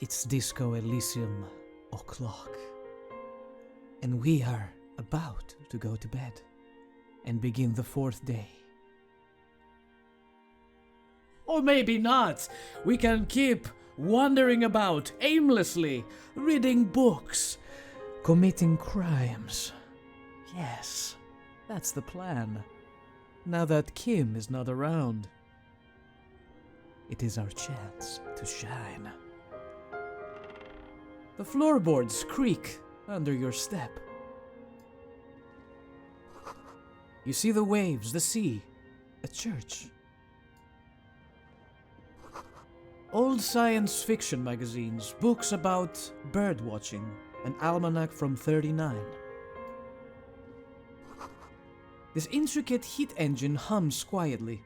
It's Disco Elysium o'clock, and we are about to go to bed and begin the fourth day. Or maybe not. We can keep wandering about aimlessly, reading books, committing crimes. Yes, that's the plan. Now that Kim is not around, it is our chance to shine. The floorboards creak under your step. You see the waves, the sea, a church. Old science fiction magazines, books about bird watching, an almanac from '39. This intricate heat engine hums quietly,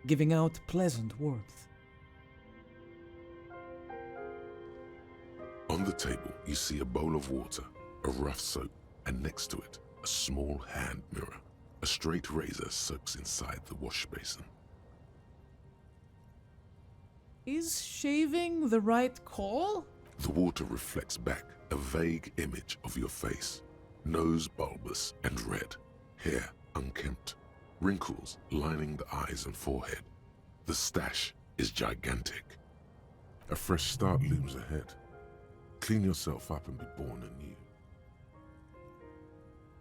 giving out pleasant warmth. On the table, you see a bowl of water, a rough soap, and next to it, a small hand mirror. A straight razor soaks inside the wash basin. Is shaving the right call? The water reflects back a vague image of your face. Nose bulbous and red, hair unkempt, wrinkles lining the eyes and forehead. The stash is gigantic. A fresh start looms ahead. Clean yourself up and be born anew.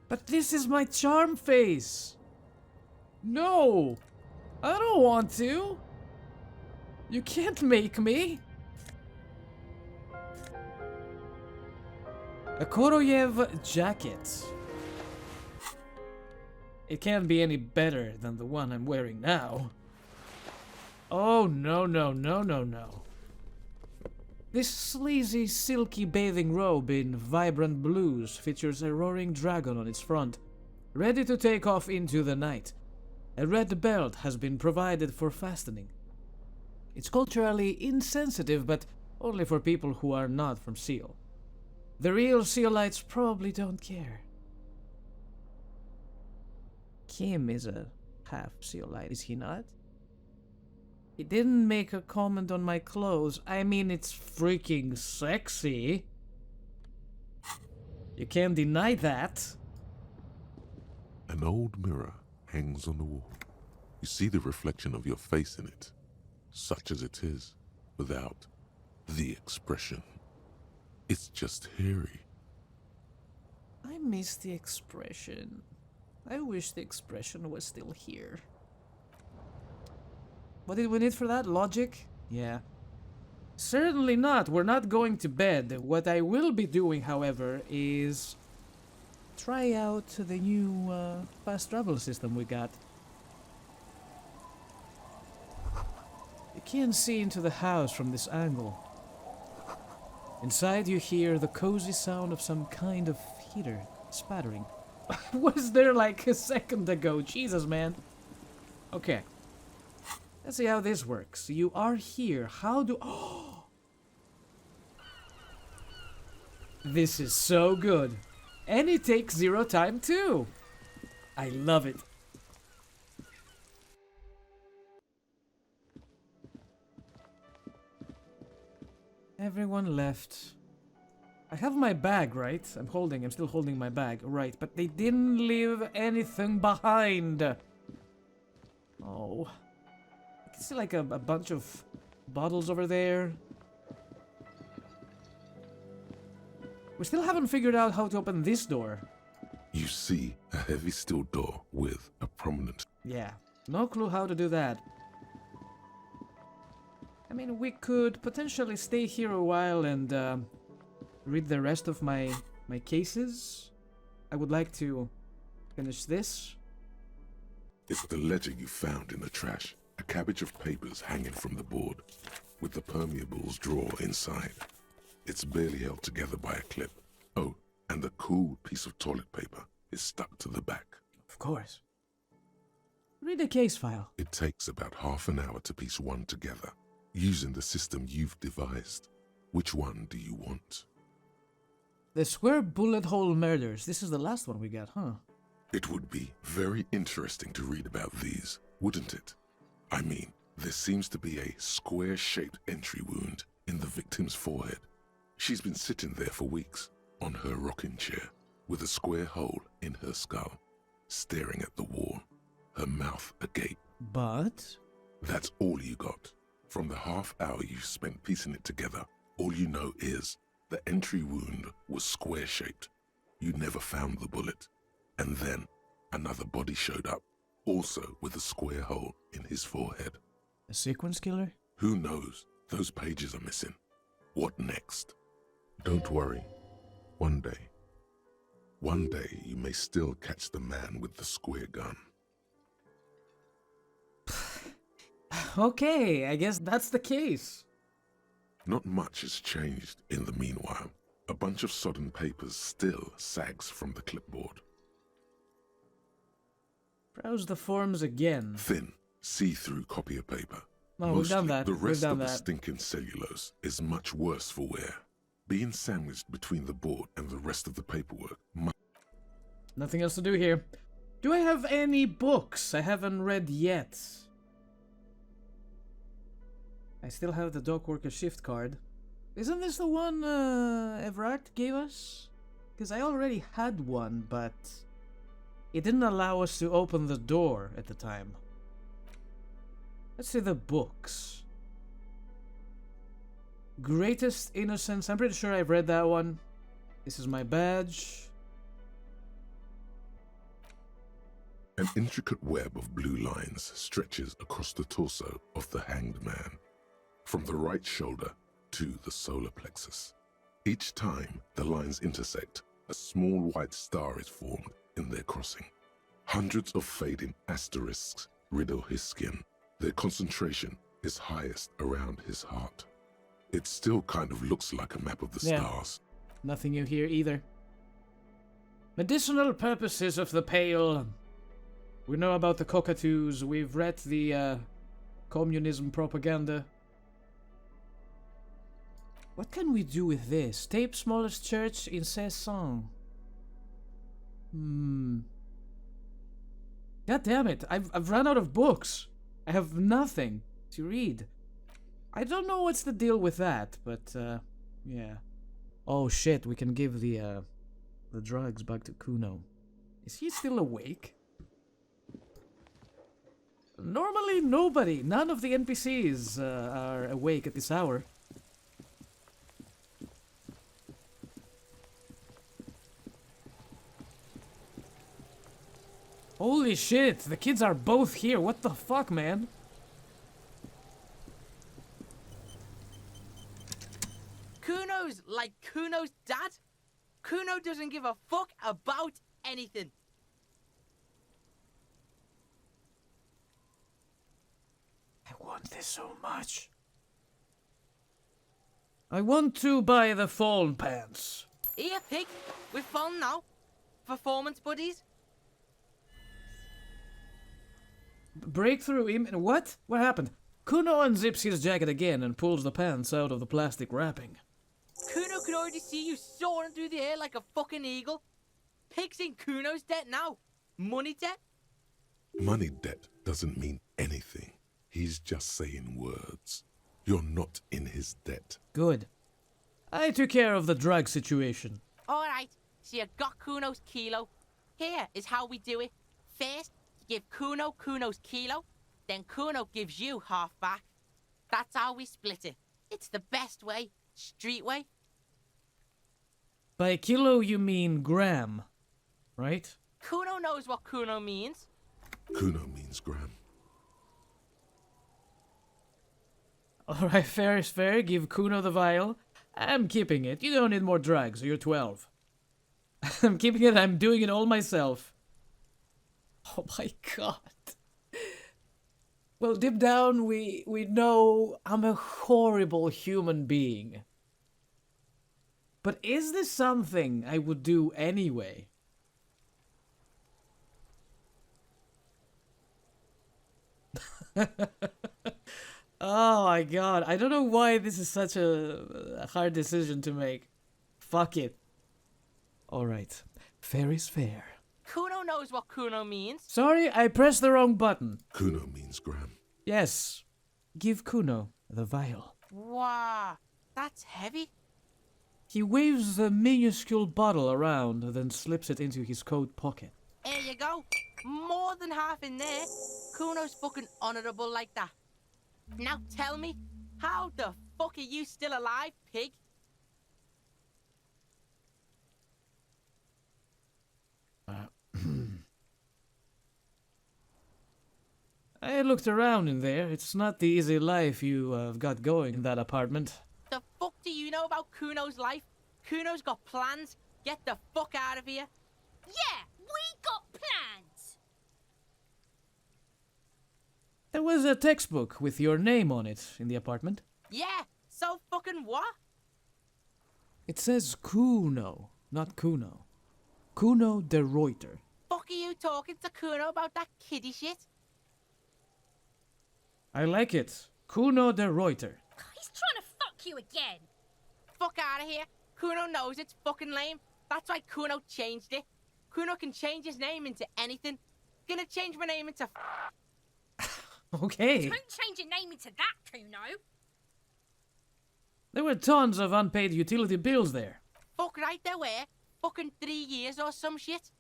But this is my charm face! No! I don't want to! You can't make me! A Koroyev jacket. It can't be any better than the one I'm wearing now. Oh no, no, no, no, no. This sleazy, silky bathing robe in vibrant blues features a roaring dragon on its front, ready to take off into the night. A red belt has been provided for fastening. It's culturally insensitive, but only for people who are not from Seal. The real Sealites probably don't care. Kim is a half Sealite, is he not? He didn't make a comment on my clothes. I mean, it's freaking sexy. You can't deny that. An old mirror hangs on the wall. You see the reflection of your face in it, such as it is, without the expression. It's just hairy. I miss the expression. I wish the expression was still here. What did we need for that? Logic? Yeah. Certainly not. We're not going to bed. What I will be doing, however, is try out the new fast travel system we got. You can see into the house from this angle. Inside you hear the cozy sound of some kind of heater spattering. Was there like a second ago? Jesus, man. Okay. Let's see how this works. You are here. How do... Oh! This is so good. And it takes 0 time too. I love it. Everyone left. I have my bag, right? I'm still holding my bag, right? But they didn't leave anything behind. Oh. I can see like a bunch of bottles over there. We still haven't figured out how to open this door. You see a heavy steel door with a prominent... Yeah, no clue how to do that. I mean, we could potentially stay here a while and read the rest of my cases. I would like to finish this. It's the ledger you found in the trash. A cabbage of papers hanging from the board, with the permeables drawer inside. It's barely held together by a clip. Oh, and the cool piece of toilet paper is stuck to the back. Of course. Read the case file. It takes about half an hour to piece one together, using the system you've devised. Which one do you want? The square bullet hole murders. This is the last one we got, huh? It would be very interesting to read about these, wouldn't it? I mean, there seems to be a square-shaped entry wound in the victim's forehead, She's been sitting there for weeks, on her rocking chair, with a square hole in her skull, staring at the wall, her mouth agape. But? That's all you got. From the half hour you spent piecing it together, all you know is the entry wound was square-shaped. You never found the bullet. And then another body showed up, also with a square hole in his forehead. A sequence killer? Who knows? Those pages are missing. What next? Don't worry. One day you may still catch the man with the square gun. Okay, I guess that's the case. Not much has changed in the meanwhile. A bunch of sodden papers still sags from the clipboard. Browse the forms again. Thin, see-through copier paper. Oh, we've done that. The We've rest done of the that. stinking cellulose is much worse for wear. Being sandwiched between the board and the rest of the paperwork. Nothing else to do here. Do I have any books I haven't read yet? I still have the dock worker shift card. Isn't this the one Everard gave us? Because I already had one, but it didn't allow us to open the door at the time. Let's see the books. Greatest Innocence. I'm pretty sure I've read that one. This is my badge. An intricate web of blue lines stretches across the torso of the hanged man, from the right shoulder to the solar plexus. Each time the lines intersect, a small white star is formed in their crossing. Hundreds of fading asterisks riddle his skin. Their concentration is highest around his heart. It still kind of looks like a map of the stars. Nothing new here either. Medicinal purposes of the pale. We know about the cockatoos. We've read the communism propaganda. What can we do with this? Tape smallest church in Cesson. God damn it. I've run out of books. I have nothing to read. I don't know what's the deal with that, but yeah. Oh shit, we can give the drugs back to Kuno. Is he still awake? Normally nobody, none of the NPCs are awake at this hour. Holy shit, the kids are both here. What the fuck, man? Kuno's like Kuno's dad. Kuno doesn't give a fuck about anything. I want this so much. I want to buy the phone pants. Here, pig. We're fun now. Performance buddies. Breakthrough what? What happened? Kuno unzips his jacket again and pulls the pants out of the plastic wrapping. Kuno can already see you soaring through the air like a fucking eagle. Pig's in Kuno's debt now. Money debt? Money debt doesn't mean anything. He's just saying words. You're not in his debt. Good. I took care of the drug situation. Alright, so you got Kuno's kilo. Here is how we do it. First, you give Kuno Kuno's kilo, then Kuno gives you half back. That's how we split it. It's the best way. Street way. By kilo you mean gram, right? Kuno knows what Kuno means. Kuno means gram. Alright, fair is fair. Give Kuno the vial. I'm keeping it. You don't need more drugs. You're 12. I'm keeping it. I'm doing it all myself. Oh my god. Well, deep down, we know I'm a horrible human being. But is this something I would do anyway? Oh my god, I don't know why this is such a hard decision to make. Fuck it. Alright, fair is fair. Kuno knows what Kuno means. Sorry, I pressed the wrong button. Kuno means gram. Yes, give Kuno the vial. Wow, that's heavy. He waves the minuscule bottle around, then slips it into his coat pocket. Here you go. More than half in there. Kuno's fucking honourable like that. Now tell me, how the fuck are you still alive, pig? I looked around in there. It's not the easy life you got going in that apartment. The fuck do you know about Kuno's life? Kuno's got plans. Get the fuck out of here. Yeah, we got plans. There was a textbook with your name on it in the apartment. Yeah, so fucking what? It says Kuno, not Kuno. Kuno de Reuter. Fuck are you talking to Kuno about that kiddie shit? I like it. Kuno de Reuter. He's trying to fuck you again. Fuck out of here. Kuno knows it's fucking lame. That's why Kuno changed it. Kuno can change his name into anything. Gonna change my name into Okay. Don't change your name into that, Kuno. There were tons of unpaid utility bills there. fuck right there were. Fucking 3 years or some shit.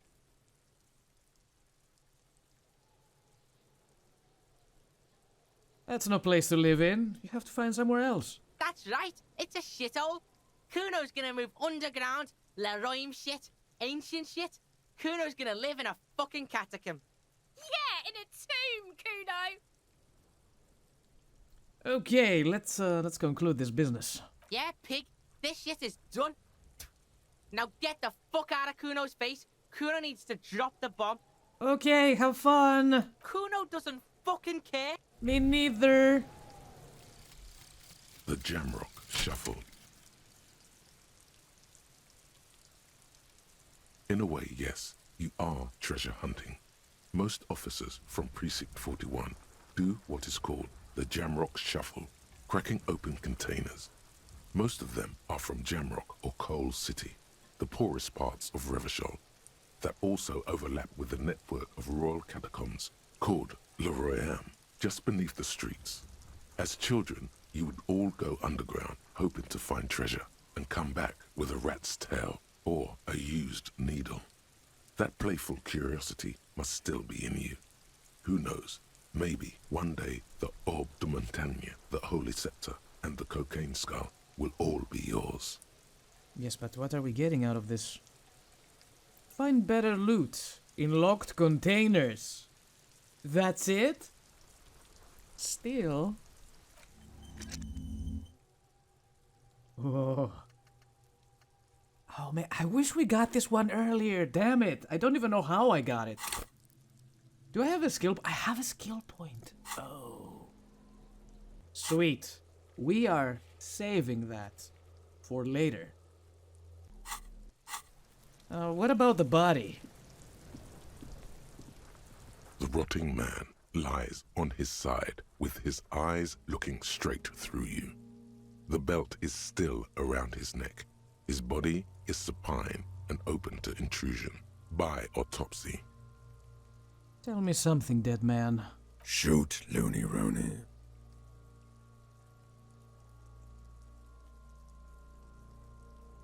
That's no place to live in. You have to find somewhere else. That's right. It's a shithole. Kuno's gonna move underground. Leroy shit. Ancient shit. Kuno's gonna live in a fucking catacomb. Yeah, in a tomb, Kuno. Okay, let's conclude this business. Yeah, pig. This shit is done. Now get the fuck out of Kuno's face. Kuno needs to drop the bomb. Okay, have fun. Kuno doesn't fucking care. Me neither. The Jamrock Shuffle. In a way, yes, you are treasure hunting. Most officers from Precinct 41 do what is called the Jamrock Shuffle, cracking open containers. Most of them are from Jamrock or Coal City, the poorest parts of Revachol, that also overlap with the network of royal catacombs called Le Royaume, just beneath the streets. As children, you would all go underground, hoping to find treasure, and come back with a rat's tail or a used needle. That playful curiosity must still be in you. Who knows, maybe one day the Orbe de Montagne, the Holy Scepter, and the Cocaine Skull will all be yours. Yes, but what are we getting out of this? Find better loot in locked containers. That's it? Still. Oh. Oh man, I wish we got this one earlier. Damn it. I don't even know how I got it. Do I have a skill? I have a skill point. Oh. Sweet. We are saving that for later. What about the body? The rotting man lies on his side with his eyes looking straight through you. The belt is still around his neck. His body is supine and open to intrusion by autopsy. Tell me something, dead man. Shoot, Looney Rooney.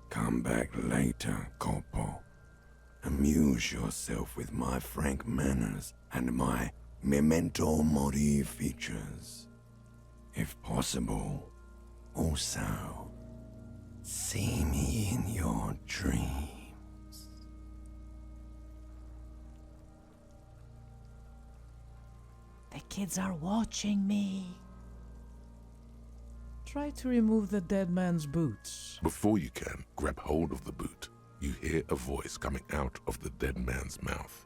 Come back later, Corpo. Amuse yourself with my frank manners and my memento mori features. If possible, also, see me in your dreams. The kids are watching me. Try to remove the dead man's boots. Before you can grab hold of the boot, you hear a voice coming out of the dead man's mouth.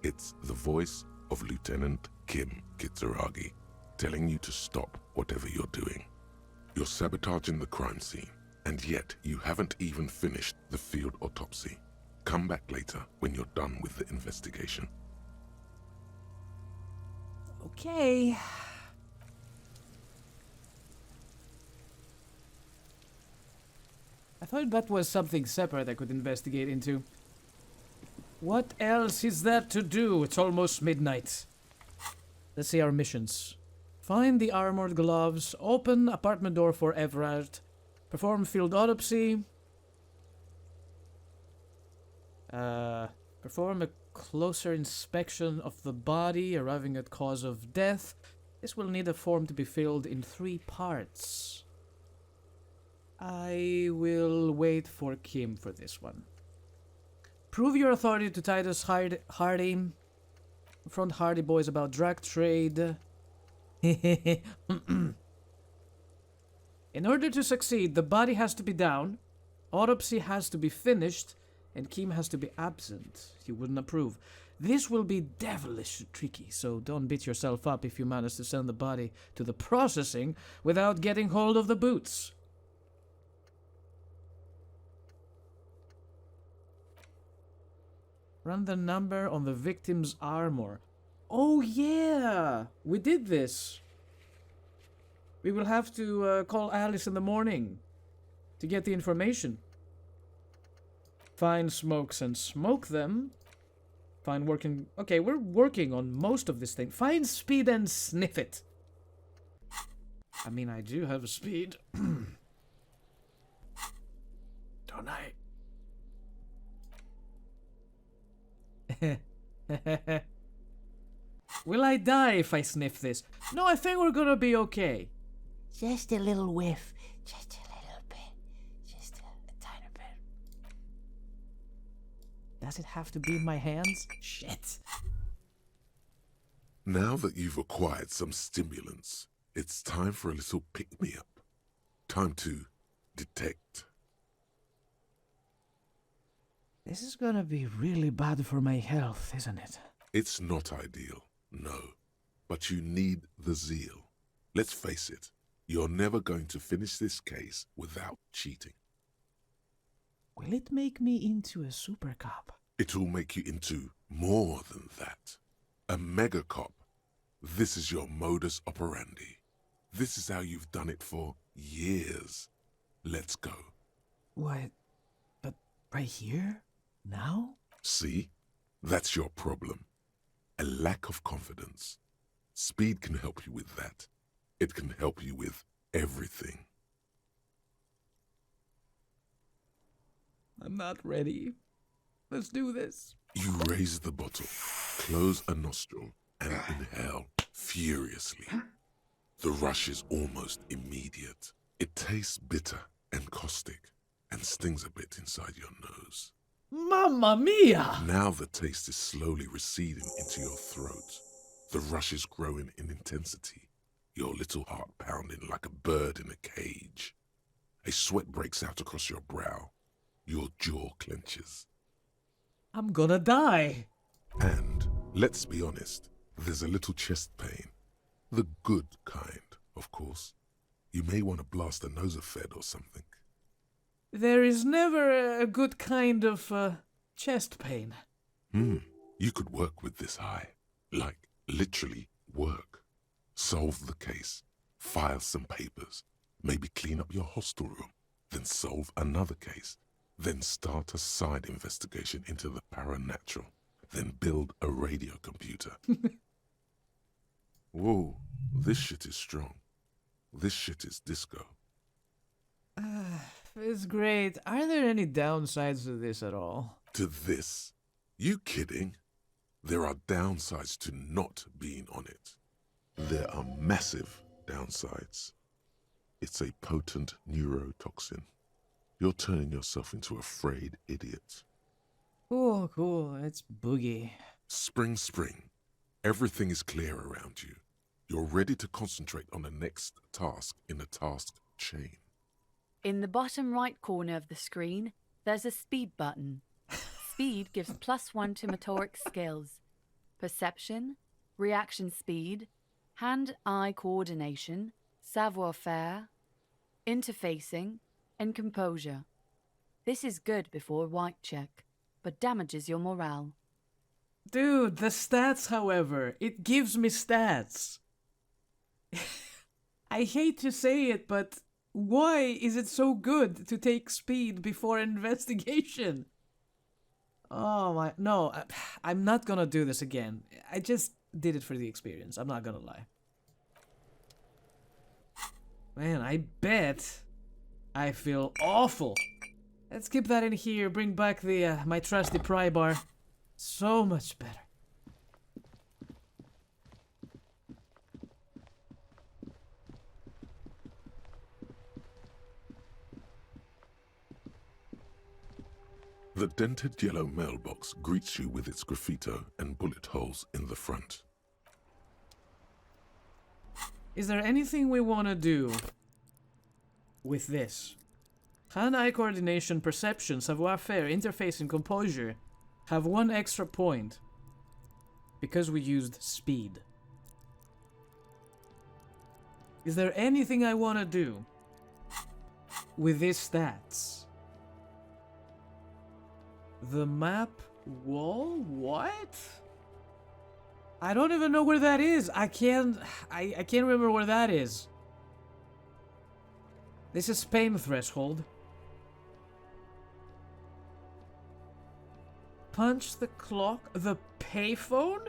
It's the voice of Lieutenant Kim Kitsuragi, telling you to stop whatever you're doing. You're sabotaging the crime scene, and yet you haven't even finished the field autopsy. Come back later when you're done with the investigation. Okay. I thought that was something separate I could investigate into. What else is there to do? It's almost midnight. Let's see our missions. Find the armored gloves, open apartment door for Everard, perform field autopsy, Perform a closer inspection of the body, arriving at cause of death. This will need a form to be filled in 3 parts. I will wait for Kim for this one. Prove your authority to Titus Hardy. Confront Hardy boys about drug trade. In order to succeed, the body has to be down, autopsy has to be finished, and Kim has to be absent. He wouldn't approve. This will be devilish tricky, so don't beat yourself up if you manage to send the body to the processing without getting hold of the boots. Run the number on the victim's armor. Oh yeah! We did this. We will have to call Alice in the morning to get the information. Find smokes and smoke them. Find working... Okay, we're working on most of this thing. Find speed and sniff it. I mean, I do have a speed. Don't I? Will I die if I sniff this? No, I think we're gonna be okay. Just a little whiff. Just a little bit. Just a tiny bit. Does it have to be in my hands? Shit. Now that you've acquired some stimulants, it's time for a little pick-me-up. Time to detect. This is gonna be really bad for my health, isn't it? It's not ideal, no. But you need the zeal. Let's face it, you're never going to finish this case without cheating. Will it make me into a super cop? It'll make you into more than that. A mega cop. This is your modus operandi. This is how you've done it for years. Let's go. What? But right here? Now? See? That's your problem. A lack of confidence. Speed can help you with that. It can help you with everything. I'm not ready. Let's do this. You raise the bottle, close a nostril, and inhale furiously. The rush is almost immediate. It tastes bitter and caustic and stings a bit inside your nose. Mamma mia! Now the taste is slowly receding into your throat. The rush is growing in intensity, your little heart pounding like a bird in a cage. A sweat breaks out across your brow. Your jaw clenches. I'm gonna die. And, let's be honest, there's a little chest pain. The good kind, of course. You may want to blast a nosofed or something. There is never a good kind of chest pain. You could work with this high. Like, literally work. Solve the case. File some papers. Maybe clean up your hostel room. Then solve another case. Then start a side investigation into the paranatural. Then build a radio computer. Whoa, this shit is strong. This shit is disco. It's great. Are there any downsides to this at all? To this? You kidding? There are downsides to not being on it. There are massive downsides. It's a potent neurotoxin. You're turning yourself into a frayed idiot. Cool, cool. It's boogie. Spring. Everything is clear around you. You're ready to concentrate on the next task in the task chain. In the bottom right corner of the screen, there's a speed button. Speed gives +1 to motoric skills. Perception, reaction speed, hand-eye coordination, savoir-faire, interfacing, and composure. This is good before a white check, but damages your morale. Dude, the stats, however, it gives me stats. I hate to say it, but why is it so good to take speed before investigation? Oh my, no, I'm not gonna do this again. I just did it for the experience, I'm not gonna lie. Man, I bet I feel awful Let's keep that in here. Bring back the my trusty pry bar. So much better. The dented yellow mailbox greets you with its graffito and bullet holes in the front. Is there anything we want to do with this? Hand-eye coordination, perception, savoir-faire, interface, and composure have 1 extra point because we used speed. Is there anything I want to do with these stats? The map wall? What? I don't even know where that is. I can't remember where that is. This is pain threshold. Punch the clock. The payphone?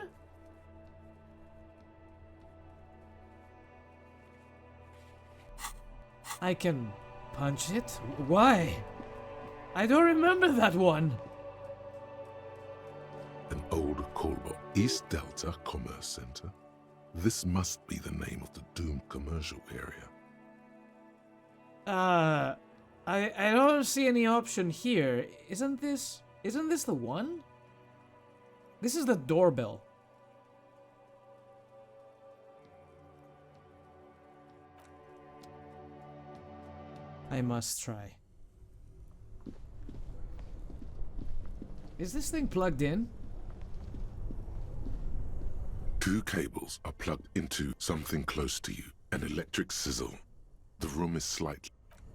I can punch it? Why? I don't remember that one. An old callbox. East Delta Commerce Center. This must be the name of the doomed commercial area. I don't see any option here. Isn't this the one? This is the doorbell. I must try. Is this thing plugged in? 2 cables are plugged into something close to you. An electric sizzle. The room is slightly...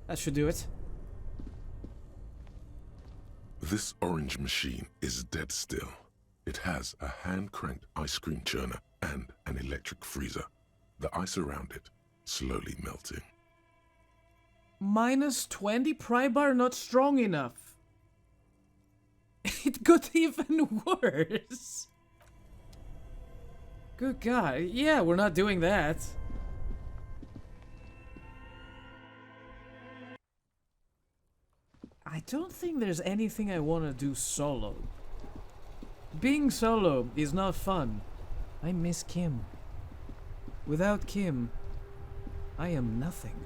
That should do it. This orange machine is dead still. It has a hand-cranked ice cream churner and an electric freezer. The ice around it slowly melting. -20 pry bar not strong enough. It got even worse. Good God. Yeah, we're not doing that. I don't think there's anything I want to do solo. Being solo is not fun. I miss Kim. Without Kim, I am nothing.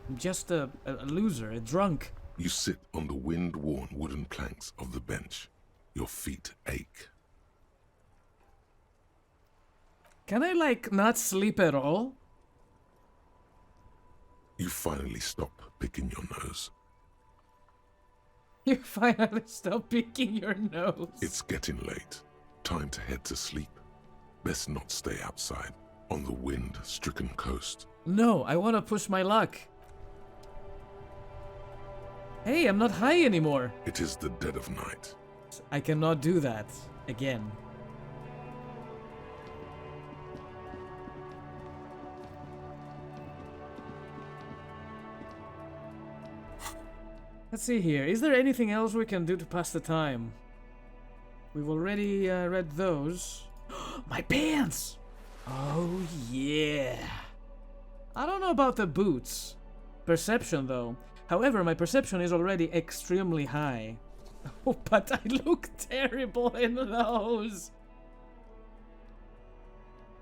I'm just a loser, a drunk. You sit on the wind-worn wooden planks of the bench. Your feet ache. Can I, like, not sleep at all? You finally stop picking your nose. You finally stop picking your nose. It's getting late. Time to head to sleep. Best not stay outside on the wind-stricken coast. No, I want to push my luck. Hey, I'm not high anymore. It is the dead of night. I cannot do that again. Let's see here. Is there anything else we can do to pass the time? We've already read those. My pants! Oh, yeah. I don't know about the boots. Perception, though. However, my perception is already extremely high. Oh, but I look terrible in those.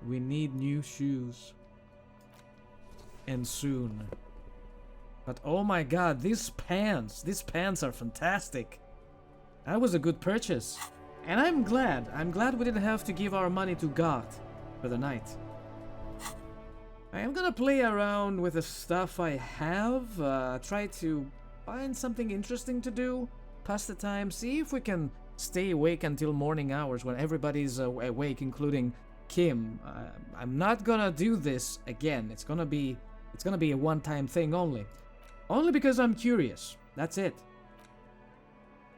We need new shoes. And soon. But oh my God, these pants are fantastic. That was a good purchase. And I'm glad we didn't have to give our money to God for the night. I am gonna play around with the stuff I have, try to find something interesting to do, pass the time, see if we can stay awake until morning hours when everybody's awake, including Kim. I'm not gonna do this again. It's gonna be a one-time thing only. Only because I'm curious. That's it.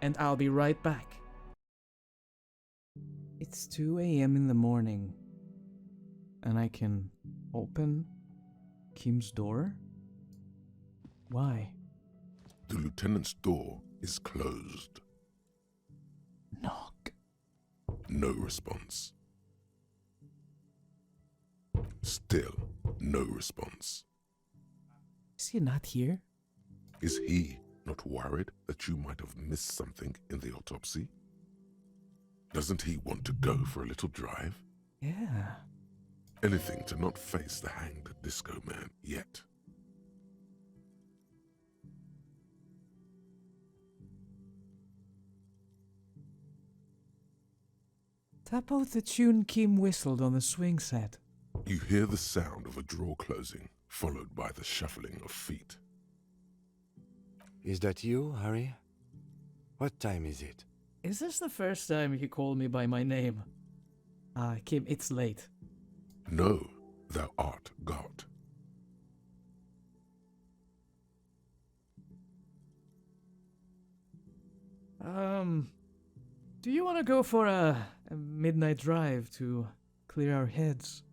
And I'll be right back. It's 2 a.m. in the morning. And I can open Kim's door? Why? The lieutenant's door is closed. Knock. No response. Still no response. Is he not here? Is he Not worried that you might have missed something in the autopsy? Doesn't he want to go for a little drive? Yeah. Anything to not face the hanged disco man yet. Tap out the tune Kim whistled on the swing set. You hear the sound of a drawer closing, followed by the shuffling of feet. Is that you, Harry? What time is it? Is this the first time you call me by my name? Kim, it's late. No, thou art God. Do you want to go for a midnight drive to clear our heads?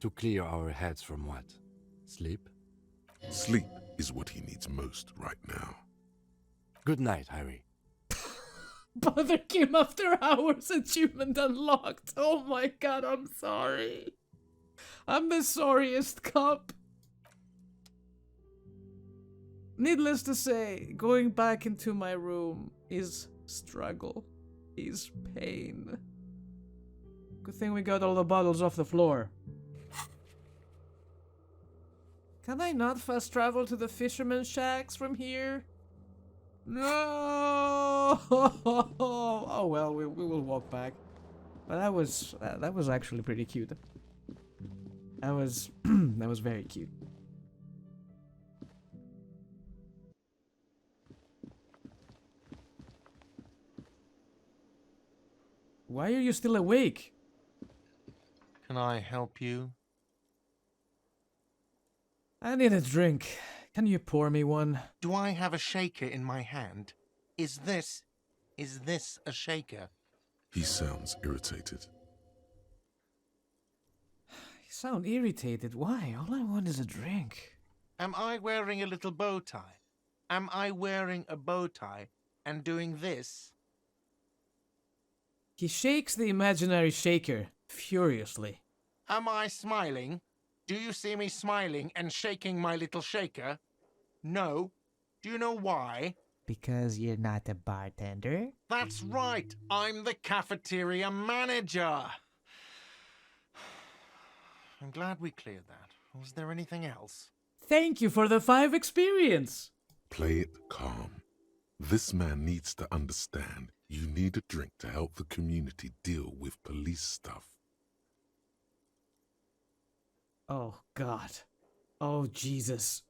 To clear our heads from what? Sleep? Sleep is what he needs most right now. Good night, Harry. Bother Kim after hours, achievement unlocked. Oh my god, I'm sorry. I'm the sorriest cop. Needless to say, going back into my room is struggle, is pain. Good thing we got all the bottles off the floor. Can I not fast travel to the fisherman's shacks from here? No! Oh well, we will walk back. But that was actually pretty cute. That was that was very cute. Why are you still awake? Can I help you? I need a drink. Can you pour me one? Do I have a shaker in my hand? Is this a shaker? He sounds irritated. You sound irritated. Why? All I want is a drink. Am I wearing a little bow tie? Am I wearing a bow tie and doing this? He shakes the imaginary shaker furiously. Am I smiling? Do you see me smiling and shaking my little shaker? No. Do you know why? Because you're not a bartender? That's right. I'm the cafeteria manager. I'm glad we cleared that. Was there anything else? Thank you for the 5 experience. Play it calm. This man needs to understand you need a drink to help the community deal with police stuff. Oh, God. Oh, Jesus.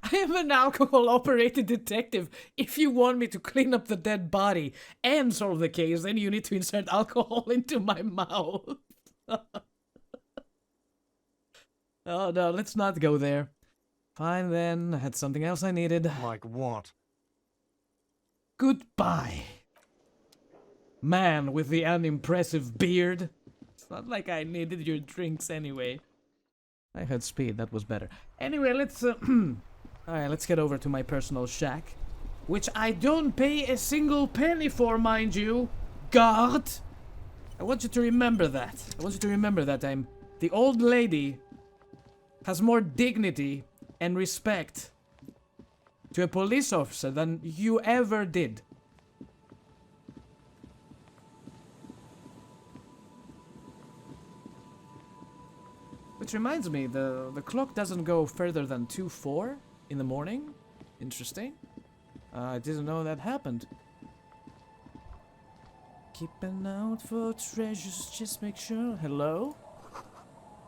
I am an alcohol-operated detective. If you want me to clean up the dead body and solve the case, then you need to insert alcohol into my mouth. Oh, no, let's not go there. Fine, then. I had something else I needed. Like what? Goodbye. Man with the unimpressive beard. It's not like I needed your drinks anyway. I had speed, that was better. Anyway, let's alright, let's get over to my personal shack. Which I don't pay a single penny for, mind you. God! I want you to remember that. I want you to remember that the old lady has more dignity and respect to a police officer than you ever did. Which reminds me, the clock doesn't go further than 2:04 in the morning. Interesting. I didn't know that happened. Keep an eye out for treasures, just make sure. Hello?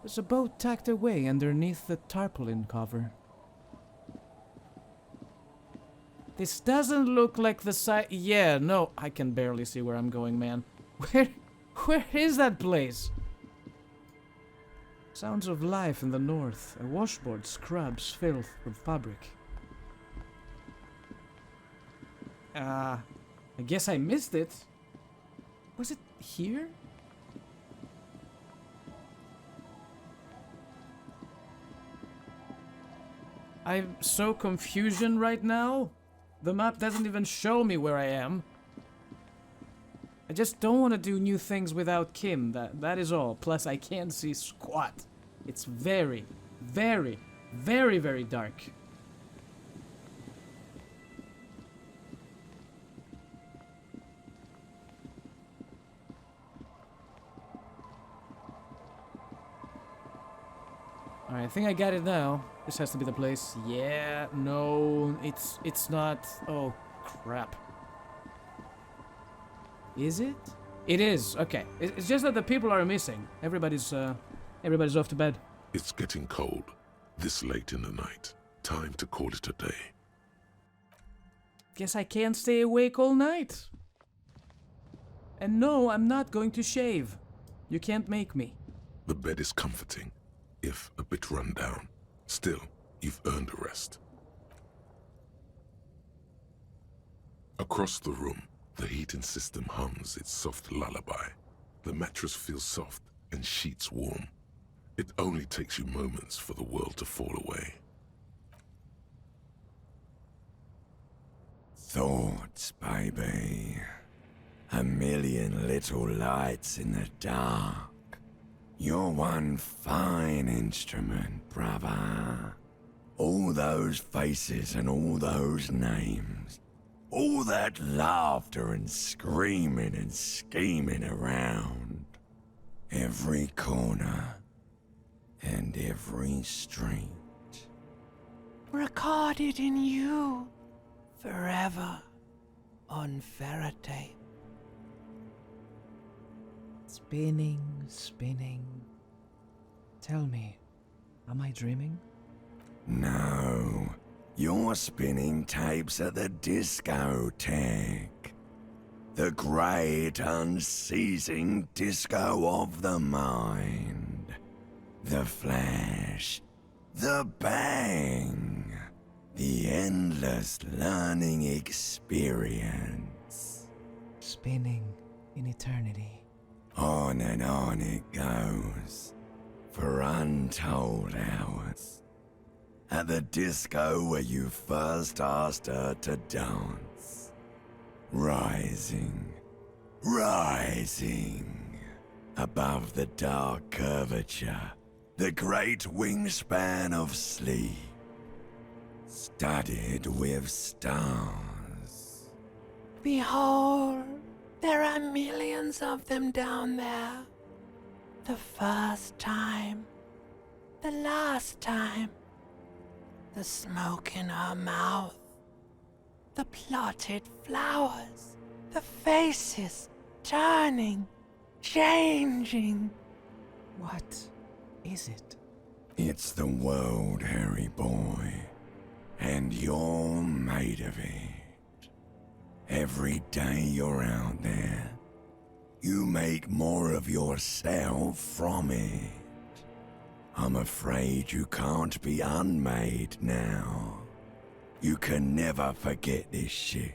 There's a boat tacked away underneath the tarpaulin cover. This doesn't look like the site. Yeah, no, I can barely see where I'm going, man. Where is that place? Sounds of life in the north. A washboard scrubs filth with fabric. I guess I missed it. Was it here? I'm so confusion right now. The map doesn't even show me where I am. I just don't want to do new things without Kim, that is all. Plus I can't see squat. It's very, very Very, very dark. Alright, I think I got it now. This has to be the place. Yeah, no, it's not. Oh, crap. Is it? It is. Okay. It's just that the people are missing. Everybody's off to bed. It's getting cold, this late in the night. Time to call it a day. Guess I can't stay awake all night. And no, I'm not going to shave. You can't make me. The bed is comforting, if a bit run down. Still, you've earned a rest. Across the room, the heating system hums its soft lullaby. The mattress feels soft and sheets warm. It only takes you moments for the world to fall away. Thoughts, baby. A million little lights in the dark. You're one fine instrument, brother. All those faces and all those names. All that laughter and screaming and scheming around. Every corner and every street. Recorded in you forever on ferrotape. Spinning, spinning. Tell me, am I dreaming? No, you're spinning tapes at the discotheque. The great unceasing disco of the mind. The flash, the bang, the endless learning experience. Spinning in eternity. On and on it goes, for untold hours. At the disco where you first asked her to dance. Rising, rising, above the dark curvature, the great wingspan of sleep, studded with stars. Behold, there are millions of them down there. The first time, the last time, the smoke in her mouth, the plotted flowers, the faces turning, changing. What is it? It's the world, Harry boy, and you're made of it. Every day you're out there, you make more of yourself from it. I'm afraid you can't be unmade now. You can never forget this shit.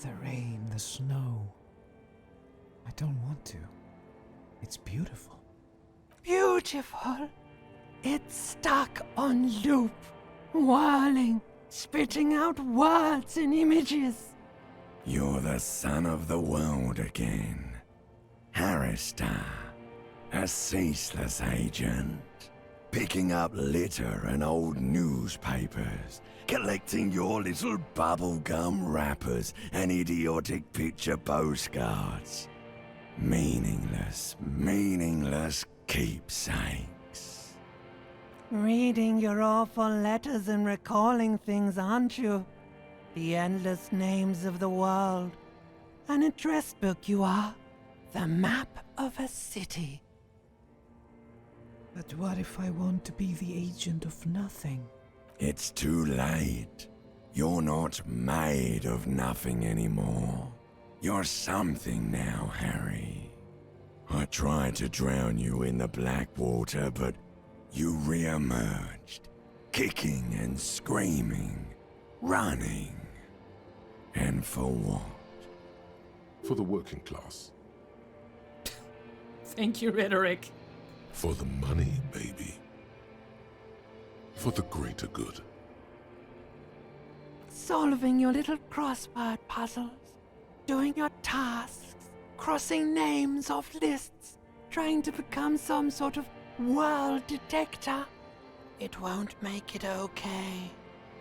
The rain, the snow. I don't want to. It's beautiful. Beautiful? It's stuck on loop, whirling, spitting out words and images. You're the son of the world again. Harrister, a ceaseless agent. Picking up litter and old newspapers, collecting your little bubblegum wrappers and idiotic picture postcards. Meaningless, meaningless keepsakes. Reading your awful letters and recalling things, aren't you? The endless names of the world. An address book you are. The map of a city. But what if I want to be the agent of nothing? It's too late. You're not made of nothing anymore. You're something now, Harry. I tried to drown you in the black water, but you re-emerged, kicking and screaming, running. And for what? For the working class. Thank you, Rhetoric. For the money, baby. For the greater good. Solving your little crossword puzzles. Doing your tasks. Crossing names off lists. Trying to become some sort of World detector. It won't make it okay.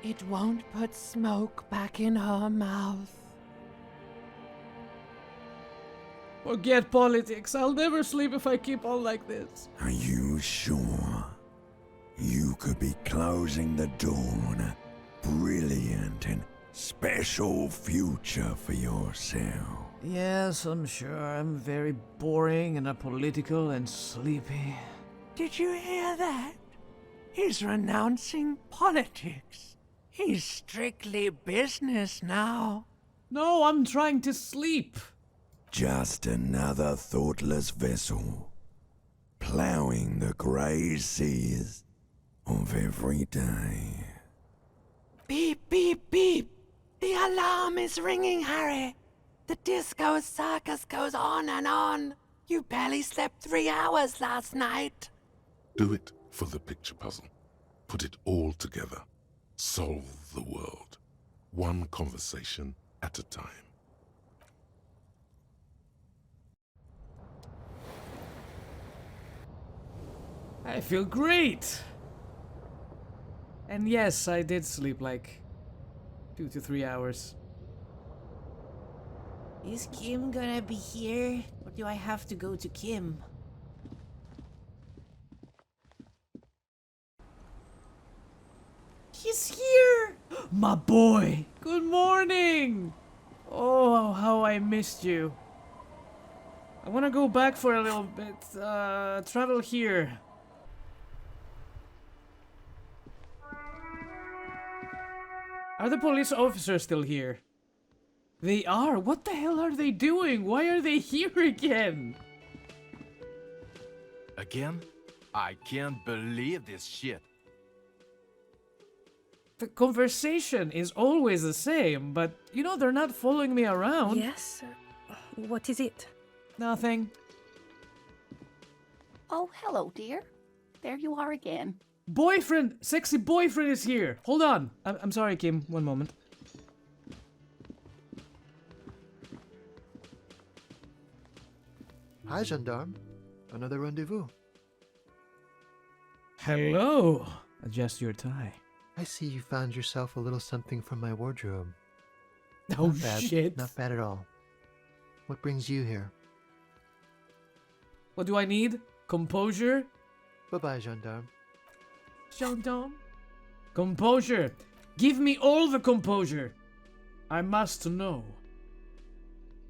It won't put smoke back in her mouth. Forget politics. I'll never sleep if I keep on like this. Are you sure? You could be closing the door on a brilliant and special future for yourself. Yes, I'm sure. I'm very boring and apolitical and sleepy. Did you hear that? He's renouncing politics. He's strictly business now. No, I'm trying to sleep. Just another thoughtless vessel, plowing the grey seas of every day. Beep, beep, beep. The alarm is ringing, Harry. The disco circus goes on and on. You barely slept 3 hours last night. Do it for the picture puzzle. Put it all together. Solve the world. One conversation at a time. I feel great. And yes, I did sleep like 2 to 3 hours. Is Kim gonna be here? Or do I have to go to Kim? He's here! My boy! Good morning! Oh, how I missed you. I wanna go back for a little bit. Travel here. Are the police officers still here? They are? What the hell are they doing? Why are they here again? Again? I can't believe this shit. The conversation is always the same, but you know, they're not following me around. Yes? What is it? Nothing. Oh, hello, dear. There you are again. Boyfriend! Sexy boyfriend is here! Hold on! I'm sorry, Kim. One moment. Hi, gendarme. Another rendezvous. Hello! Adjust your tie. I see you found yourself a little something from my wardrobe. Oh, Not bad. shit. Not bad at all. What brings you here? What do I need? Composure? Bye-bye, gendarme. Gendarme? Composure! Give me all the composure! I must know.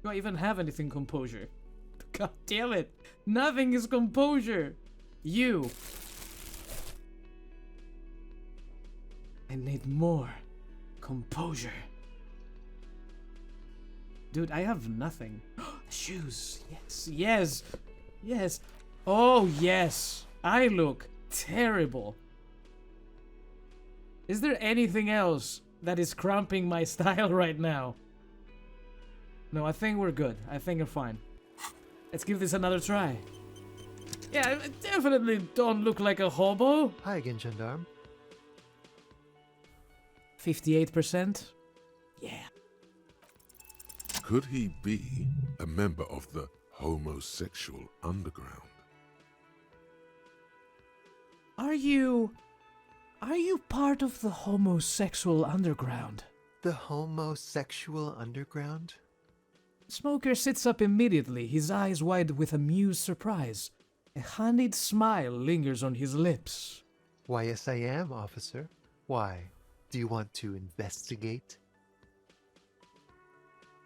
Do I even have anything composure? God damn it! Nothing is composure! You! I need more composure. Dude, I have nothing. Shoes! Yes, yes, yes! Oh, yes! I look terrible. Is there anything else that is cramping my style right now? No, I think we're good. I think we're fine. Let's give this another try. Yeah, I definitely don't look like a hobo. Hi again, gendarme. 58%? Yeah. Could he be a member of the homosexual underground? Are you part of the homosexual underground? The homosexual underground? Smoker sits up immediately, his eyes wide with amused surprise. A honeyed smile lingers on his lips. Why, yes, I am, officer. Why? Do you want to investigate?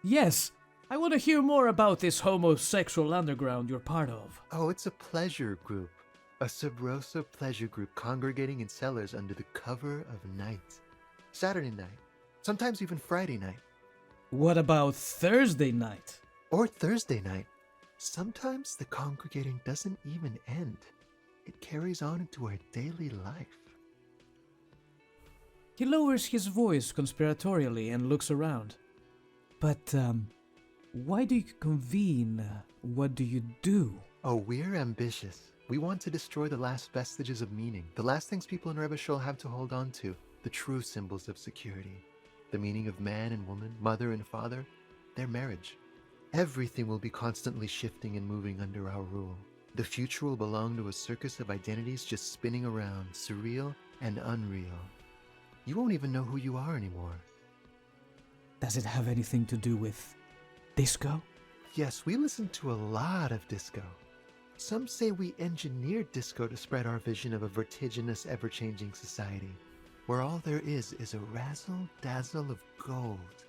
Yes, I want to hear more about this homosexual underground you're part of. Oh, it's a pleasure group. A sub rosa pleasure group congregating in cellars under the cover of night. Saturday night. Sometimes even Friday night. What about Thursday night? Or Thursday night. Sometimes the congregating doesn't even end. It carries on into our daily life. He lowers his voice conspiratorially and looks around. But, why do you convene? What do you do? Oh, we're ambitious. We want to destroy the last vestiges of meaning, the last things people in Rebishol have to hold on to, the true symbols of security. The meaning of man and woman, mother and father, their marriage. Everything will be constantly shifting and moving under our rule. The future will belong to a circus of identities just spinning around, surreal and unreal. You won't even know who you are anymore. Does it have anything to do with disco? Yes, we listen to a lot of disco. Some say we engineered disco to spread our vision of a vertiginous, ever-changing society, where all there is a razzle-dazzle of gold.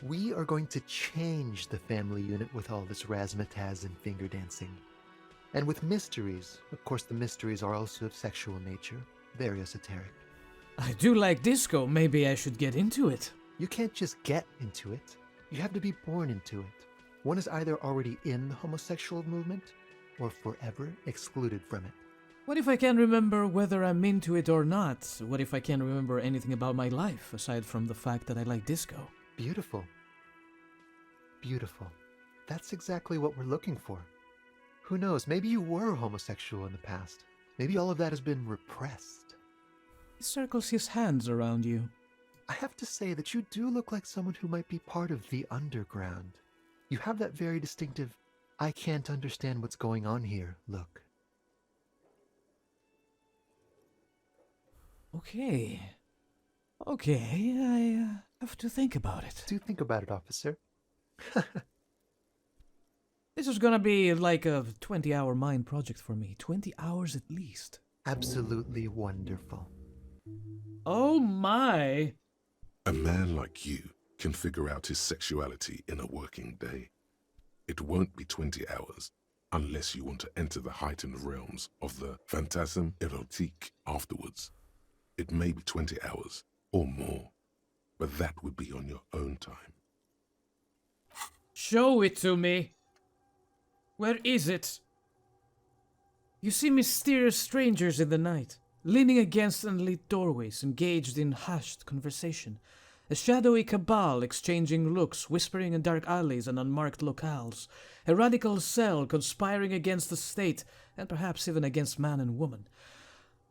We are going to change the family unit with all this razzmatazz and finger dancing. And with mysteries. Of course, the mysteries are also of sexual nature, very esoteric. I do like disco. Maybe I should get into it. You can't just get into it. You have to be born into it. One is either already in the homosexual movement or forever excluded from it. What if I can't remember whether I'm into it or not? What if I can't remember anything about my life aside from the fact that I like disco? Beautiful. Beautiful. That's exactly what we're looking for. Who knows, maybe you were homosexual in the past. Maybe all of that has been repressed. He circles his hands around you. I have to say that you do look like someone who might be part of the underground. You have that very distinctive, I can't understand what's going on here look. Okay. I have to think about it. Do think about it, officer. This is gonna be like a 20-hour mind project for me. 20 hours at least. Absolutely wonderful. Oh my! A man like you can figure out his sexuality in a working day. It won't be 20 hours unless you want to enter the heightened realms of the phantasme erotique afterwards. It may be 20 hours or more, but that would be on your own time. Show it to me! Where is it? You see mysterious strangers in the night, leaning against unlit doorways, engaged in hushed conversation. A shadowy cabal exchanging looks, whispering in dark alleys and unmarked locales. A radical cell conspiring against the state, and perhaps even against man and woman.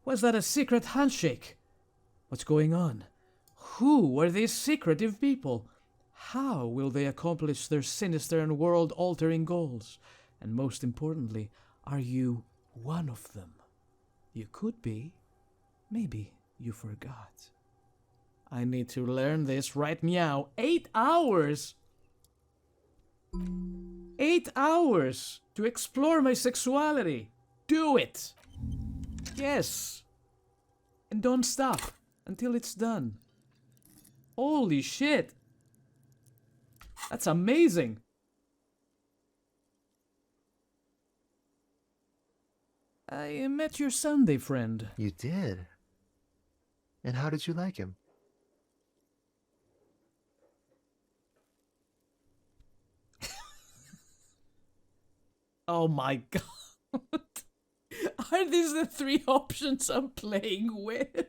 Was that a secret handshake? What's going on? Who are these secretive people? How will they accomplish their sinister and world-altering goals? And most importantly, are you one of them? You could be. Maybe you forgot. I need to learn this right meow. 8 hours! 8 hours to explore my sexuality. Do it! Yes! And don't stop until it's done. Holy shit! That's amazing! I met your Sunday friend. You did? And how did you like him? Oh my god. Are these the 3 options I'm playing with?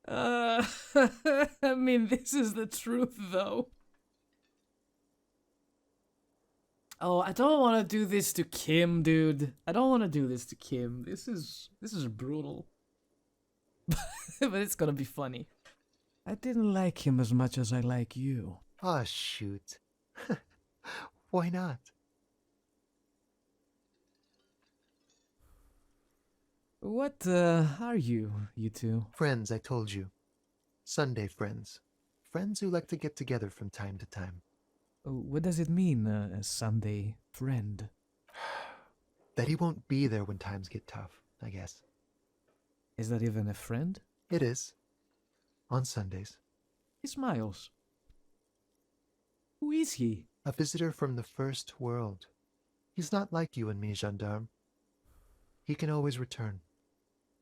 I mean, this is the truth though. Oh, I don't want to do this to Kim, dude. I don't want to do this to Kim. This is brutal. But it's gonna be funny. I didn't like him as much as I like you. Ah, shoot. Why not? What are you two? Friends, I told you. Sunday friends. Friends who like to get together from time to time. What does it mean, a Sunday friend? That he won't be there when times get tough, I guess. Is that even a friend? It is. On Sundays. He smiles. Who is he? A visitor from the first world. He's not like you and me, gendarme. He can always return.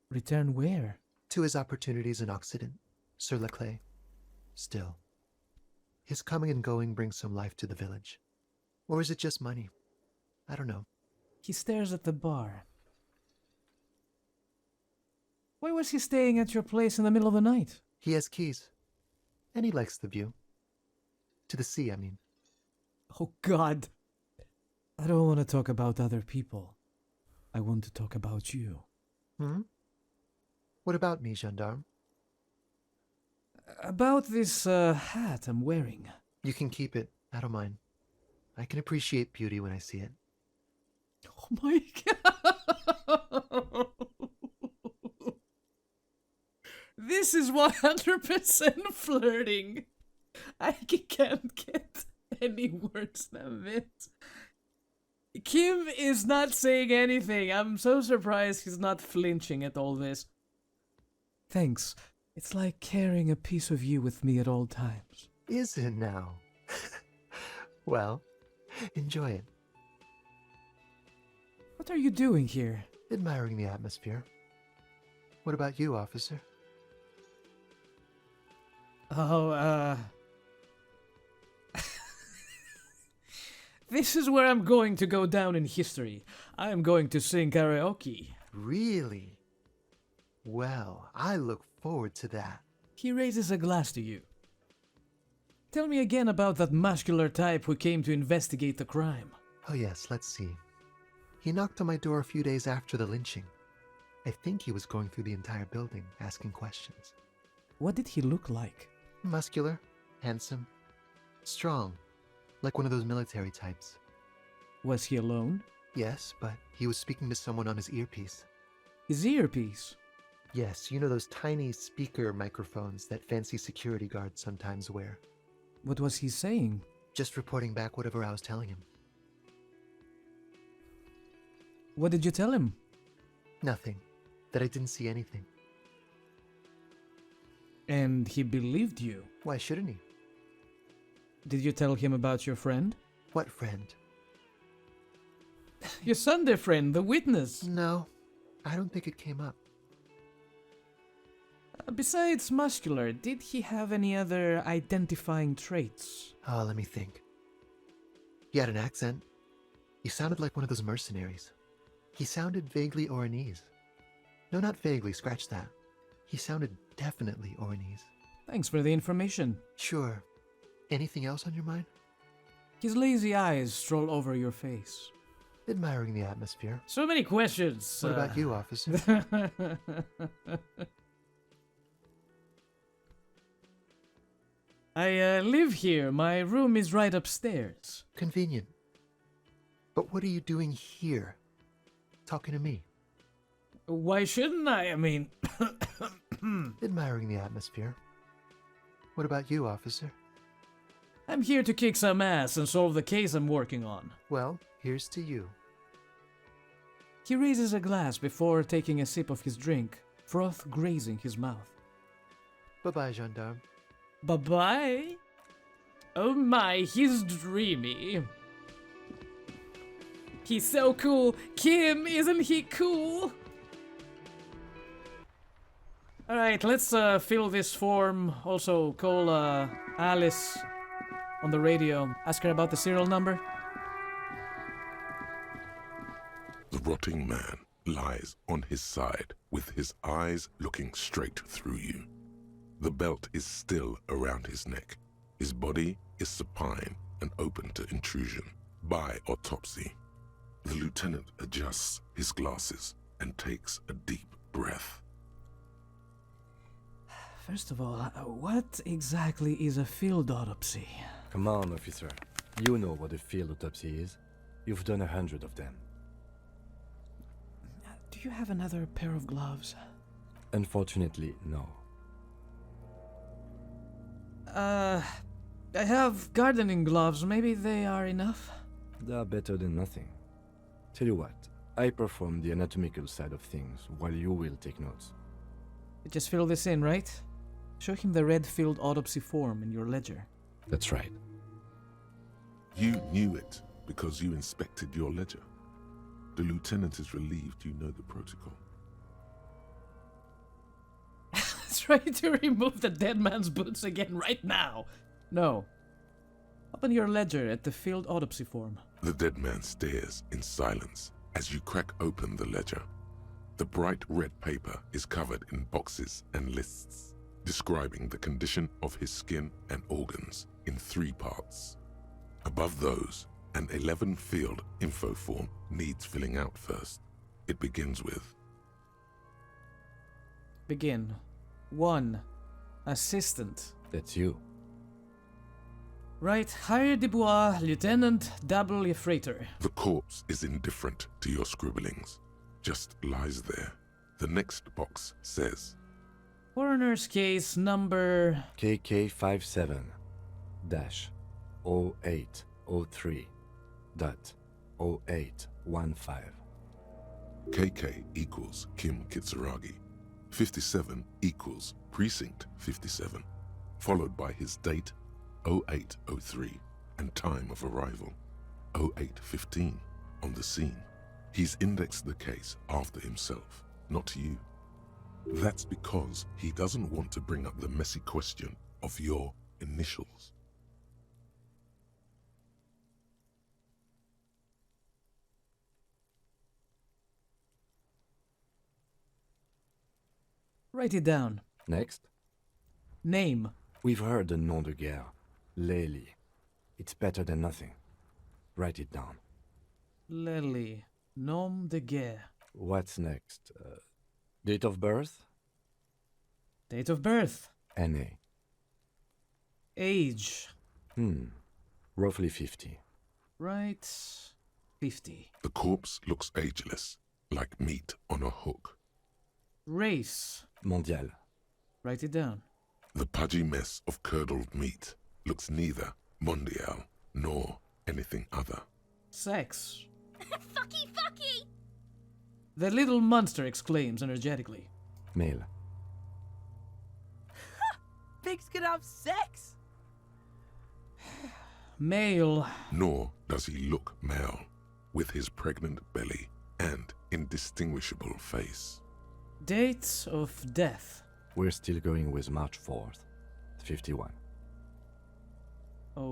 Return where? To his opportunities in Occident, sur la clé. Still. His coming and going brings some life to the village. Or is it just money? I don't know. He stares at the bar. Why was he staying at your place in the middle of the night? He has keys. And he likes the view. To the sea, I mean. Oh God. I don't want to talk about other people. I want to talk about you. Hmm? What about me, gendarme? About this hat I'm wearing. You can keep it. I don't mind. I can appreciate beauty when I see it. Oh my god! This is 100% flirting. I can't get any words than this. Kim is not saying anything. I'm so surprised he's not flinching at all this. Thanks. It's like carrying a piece of you with me at all times. Is it now? Well, enjoy it. What are you doing here? Admiring the atmosphere. What about you, officer? Oh, this is where I'm going to go down in history. I am going to sing karaoke. Really? Well, I look forward to that. He raises a glass to you. Tell me again about that muscular type who came to investigate the crime. Oh yes, let's see. He knocked on my door a few days after the lynching. I think he was going through the entire building, asking questions. What did he look like? Muscular, handsome, strong, like one of those military types. Was he alone? Yes, but he was speaking to someone on his earpiece. His earpiece? Yes, you know those tiny speaker microphones that fancy security guards sometimes wear. What was he saying? Just reporting back whatever I was telling him. What did you tell him? Nothing. That I didn't see anything. And he believed you? Why shouldn't he? Did you tell him about your friend? What friend? Your Sunday friend, the witness. No, I don't think it came up. Besides muscular, did he have any other identifying traits? Oh, let me think. He had an accent. He sounded like one of those mercenaries. He sounded vaguely Oranese. No, not vaguely, scratch that. He sounded definitely Oranese. Thanks for the information. Sure. Anything else on your mind? His lazy eyes stroll over your face. Admiring the atmosphere. So many questions. What about you, officer? I live here. My room is right upstairs. Convenient. But what are you doing here? Talking to me? Why shouldn't I? I mean... Admiring the atmosphere. What about you, officer? I'm here to kick some ass and solve the case I'm working on. Well, here's to you. He raises a glass before taking a sip of his drink, froth grazing his mouth. Bye-bye, gendarme. Bye-bye? Oh my, he's dreamy. He's so cool. Kim, isn't he cool? Alright, let's fill this form. Also, call Alice on the radio. Ask her about the serial number. The rotting man lies on his side with his eyes looking straight through you. The belt is still around his neck. His body is supine and open to intrusion by autopsy. The lieutenant adjusts his glasses and takes a deep breath. First of all, what exactly is a field autopsy? Come on, officer. You know what a field autopsy is. You've done 100 of them. Do you have another pair of gloves? Unfortunately, no. I have gardening gloves. Maybe they are enough? They are better than nothing. Tell you what, I perform the anatomical side of things while you will take notes. Just fill this in, right? Show him the red field autopsy form in your ledger. That's right. You knew it because you inspected your ledger. The lieutenant is relieved you know the protocol. Try to remove the dead man's boots again right now. No. Open your ledger at the field autopsy form. The dead man stares in silence as you crack open the ledger. The bright red paper is covered in boxes and lists, describing the condition of his skin and organs in 3 parts. Above those, an 11-field info form needs filling out first. It begins with... Begin. 1. Assistant. That's you. Right, Hire Dubois, Lieutenant W. Freighter. The corpse is indifferent to your scribblings, just lies there. The next box says, Coroner's case number... KK57-0803.0815. KK equals Kim Kitsuragi. 57 equals Precinct 57, followed by his date 0803 and time of arrival 0815 on the scene. He's indexed the case after himself, not you. That's because he doesn't want to bring up the messy question of your initials. Write it down. Next. Name. We've heard the nom de guerre. Lely. It's better than nothing. Write it down. Lely. Nom de guerre. What's next? Date of birth? Date of birth. NA. Age. Roughly 50. Right. 50. The corpse looks ageless, like meat on a hook. Race. Mondial. Write it down. The pudgy mess of curdled meat looks neither mondial nor anything other. Sex. Fucky, fucky! The little monster exclaims energetically. Male. Pigs can have sex! Male. Nor does he look male, with his pregnant belly and indistinguishable face. Date of death. We're still going with March 4th. 51.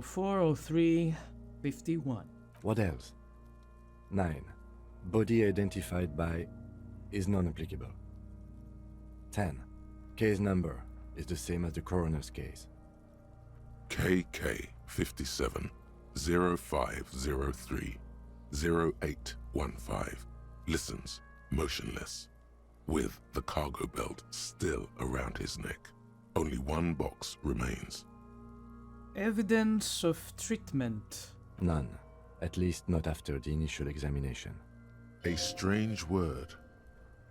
04, 03, 51. What else? 9. Body identified by is non-applicable. 10. Case number is the same as the coroner's case. KK 57 0503 0815 listens motionless, with the cargo belt still around his neck. Only one box remains. Evidence of treatment. None. At least not after the initial examination. A strange word.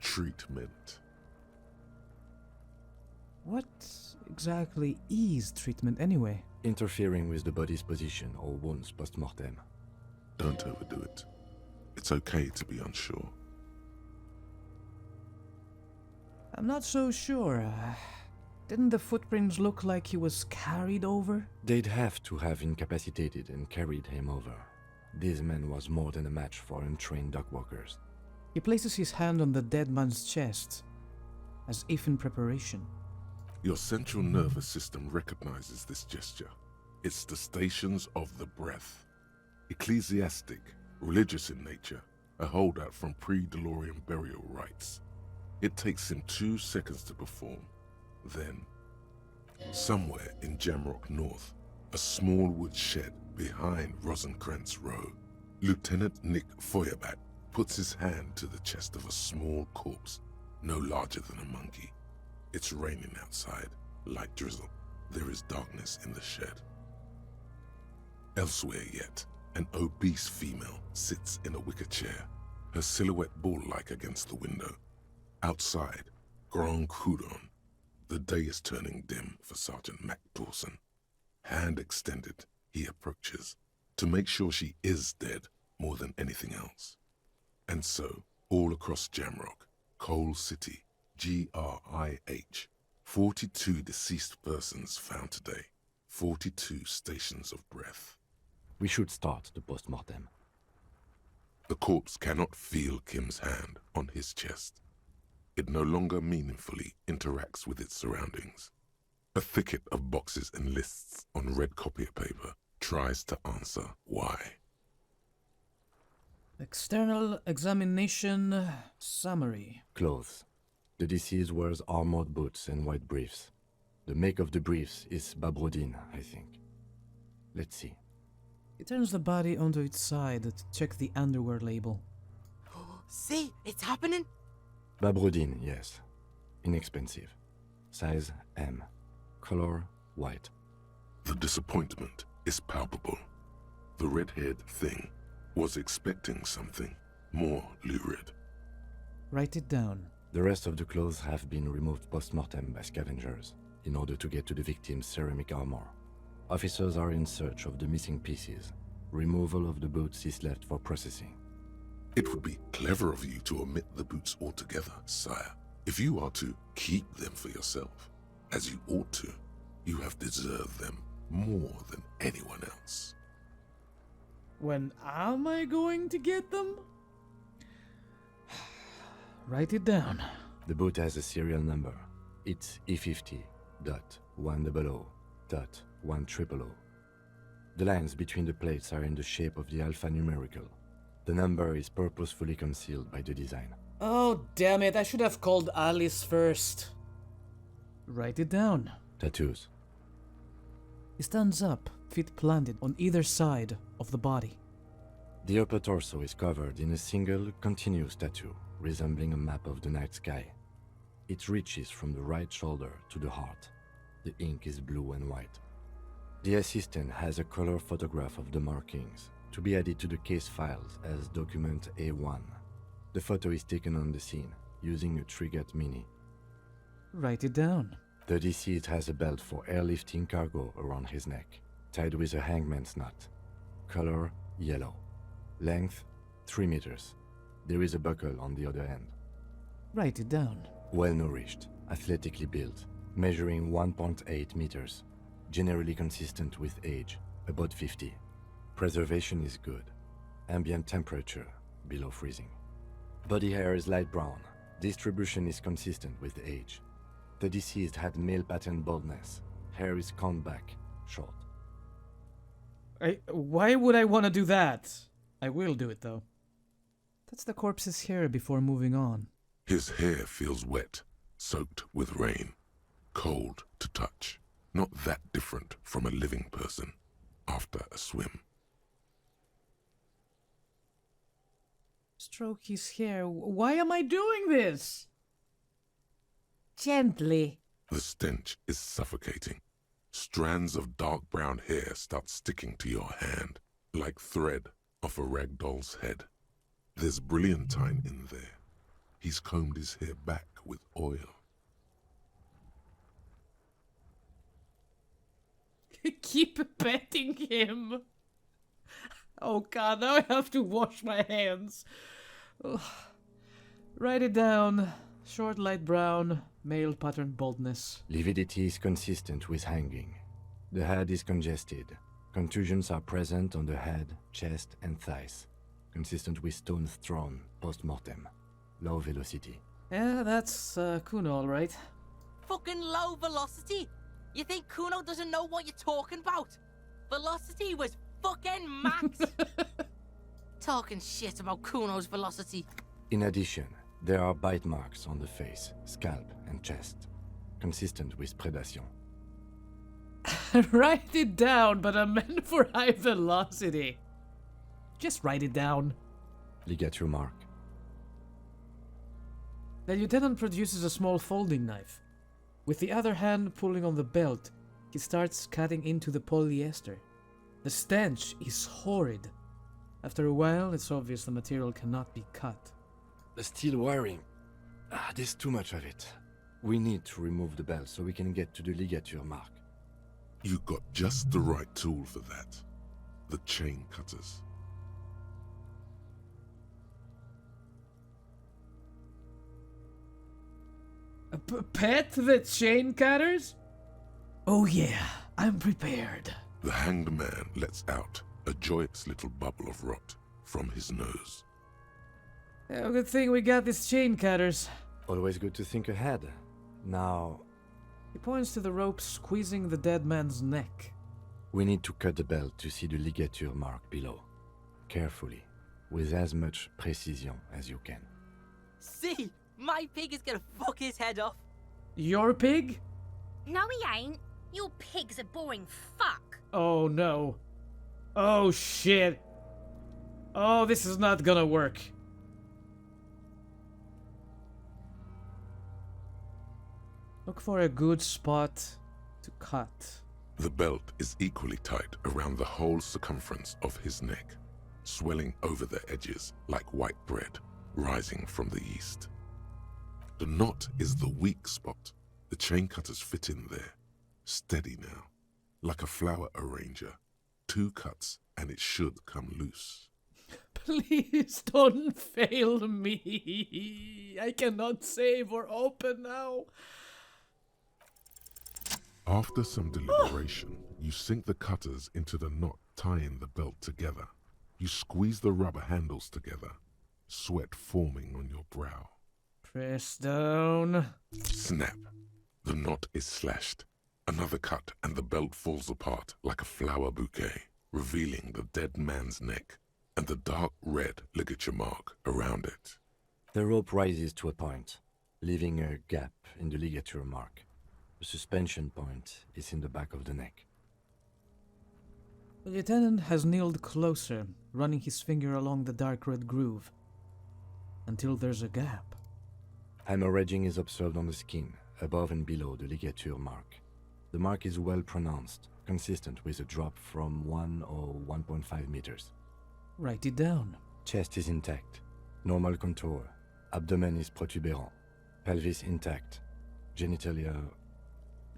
Treatment. What exactly is treatment anyway? Interfering with the body's position or wounds post-mortem. Don't overdo it. It's okay to be unsure. I'm not so sure. Didn't the footprints look like he was carried over? They'd have to have incapacitated and carried him over. This man was more than a match for untrained dogwalkers. He places his hand on the dead man's chest, as if in preparation. Your central nervous system recognizes this gesture. It's the stations of the breath. Ecclesiastic, religious in nature, a holdout from pre-DeLorean burial rites. It takes him 2 seconds to perform. Then, somewhere in Jamrock North, a small wood shed behind Rosencrantz Row, Lieutenant Nick Feuerbat puts his hand to the chest of a small corpse, no larger than a monkey. It's raining outside, light drizzle. There is darkness in the shed. Elsewhere yet, an obese female sits in a wicker chair, her silhouette bull-like against the window. Outside, Grand Coudon. The day is turning dim for Sergeant Mac Dawson. Hand extended, he approaches, to make sure she is dead more than anything else. And so, all across Jamrock, Coal City, GRIH, 42 deceased persons found today, 42 stations of breath. We should start the post-mortem. The corpse cannot feel Kim's hand on his chest. It no longer meaningfully interacts with its surroundings. A thicket of boxes and lists on red copier paper tries to answer why. External examination summary. Clothes. The deceased wears armored boots and white briefs. The make of the briefs is Babrodine, I think. Let's see. He turns the body onto its side to check the underwear label. See, it's happening. Babrodine, yes. Inexpensive. Size M. Color white. The disappointment is palpable. The red-haired thing was expecting something more lurid. Write it down. The rest of the clothes have been removed post-mortem by scavengers in order to get to the victim's ceramic armor. Officers are in search of the missing pieces. Removal of the boots is left for processing. It would be clever of you to omit the boots altogether, sire. If you are to keep them for yourself, as you ought to, you have deserved them more than anyone else. When am I going to get them? Write it down. The boot has a serial number. It's E50.100.100. The lines between the plates are in the shape of the alphanumerical. The number is purposefully concealed by the design. Oh, damn it. I should have called Alice first. Write it down. Tattoos. He stands up, feet planted on either side of the body. The upper torso is covered in a single, continuous tattoo, resembling a map of the night sky. It reaches from the right shoulder to the heart. The ink is blue and white. The assistant has a color photograph of the markings, to be added to the case files as document A1. The photo is taken on the scene, using a Trigat Mini. Write it down. The deceased has a belt for airlifting cargo around his neck, tied with a hangman's knot. Color, yellow. Length, 3 meters. There is a buckle on the other end. Write it down. Well-nourished, athletically built, measuring 1.8 meters. Generally consistent with age, about 50. Preservation is good. Ambient temperature, below freezing. Body hair is light brown. Distribution is consistent with age. The deceased had male pattern baldness. Hair is combed back, short. Why would I want to do that? I will do it, though. That's the corpse's hair before moving on. His hair feels wet, soaked with rain, cold to touch. Not that different from a living person after a swim. Stroke his hair. Why am I doing this? Gently. The stench is suffocating. Strands of dark brown hair start sticking to your hand, like thread off a rag doll's head. There's brilliantine in there. He's combed his hair back with oil. Keep petting him. Oh god, now I have to wash my hands. Ugh. Write it down. Short light brown, male pattern baldness. Lividity is consistent with hanging. The head is congested. Contusions are present on the head, chest, and thighs. Consistent with stones thrown post-mortem. Low velocity. Yeah, that's Kuno, all right. Fucking low velocity? You think Kuno doesn't know what you're talking about? Velocity was fucking max. Talking shit about Kuno's velocity. In addition, there are bite marks on the face, scalp, and chest. Consistent with predation. Write it down, but I'm meant for high velocity. Just write it down. Ligature mark. The lieutenant produces a small folding knife. With the other hand pulling on the belt, he starts cutting into the polyester. The stench is horrid. After a while, it's obvious the material cannot be cut. The steel wiring. There's too much of it. We need to remove the belt so we can get to the ligature mark. You got just the right tool for that. The chain cutters. Pet the chain cutters? Oh yeah, I'm prepared. The hanged man lets out a joyous little bubble of rot from his nose. Yeah, good thing we got these chain cutters. Always good to think ahead. Now... He points to the rope squeezing the dead man's neck. We need to cut the belt to see the ligature mark below. Carefully, with as much precision as you can. See? My pig is gonna fuck his head off. Your pig? No, he ain't. Your pig's a boring fuck. Oh no. Oh shit. Oh, this is not gonna work. Look for a good spot to cut. The belt is equally tight around the whole circumference of his neck, swelling over the edges like white bread rising from the east. The knot is the weak spot. The chain cutters fit in there, steady now, like a flower arranger. 2 cuts and it should come loose. Please don't fail me. I cannot save or open now. After some deliberation, you sink the cutters into the knot tying the belt together. You squeeze the rubber handles together, sweat forming on your brow. Press down. Snap. The knot is slashed. Another cut and the belt falls apart like a flower bouquet, revealing the dead man's neck and the dark red ligature mark around it. The rope rises to a point, leaving a gap in the ligature mark. The suspension point is in the back of the neck. The lieutenant has kneeled closer, running his finger along the dark red groove, until there's a gap. Hemorrhaging is observed on the skin, above and below the ligature mark. The mark is well pronounced, consistent with a drop from 1 or 1.5 meters. Write it down. Chest is intact, normal contour. Abdomen is protuberant, pelvis intact, genitalia...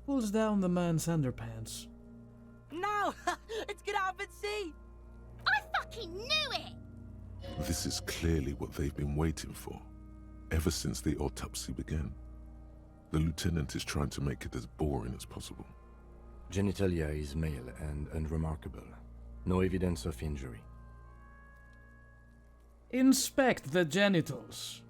Pulls down the man's underpants. No! It's gonna happen, see? I fucking knew it! This is clearly what they've been waiting for, ever since the autopsy began. The lieutenant is trying to make it as boring as possible. Genitalia is male and unremarkable. No evidence of injury. Inspect the genitals.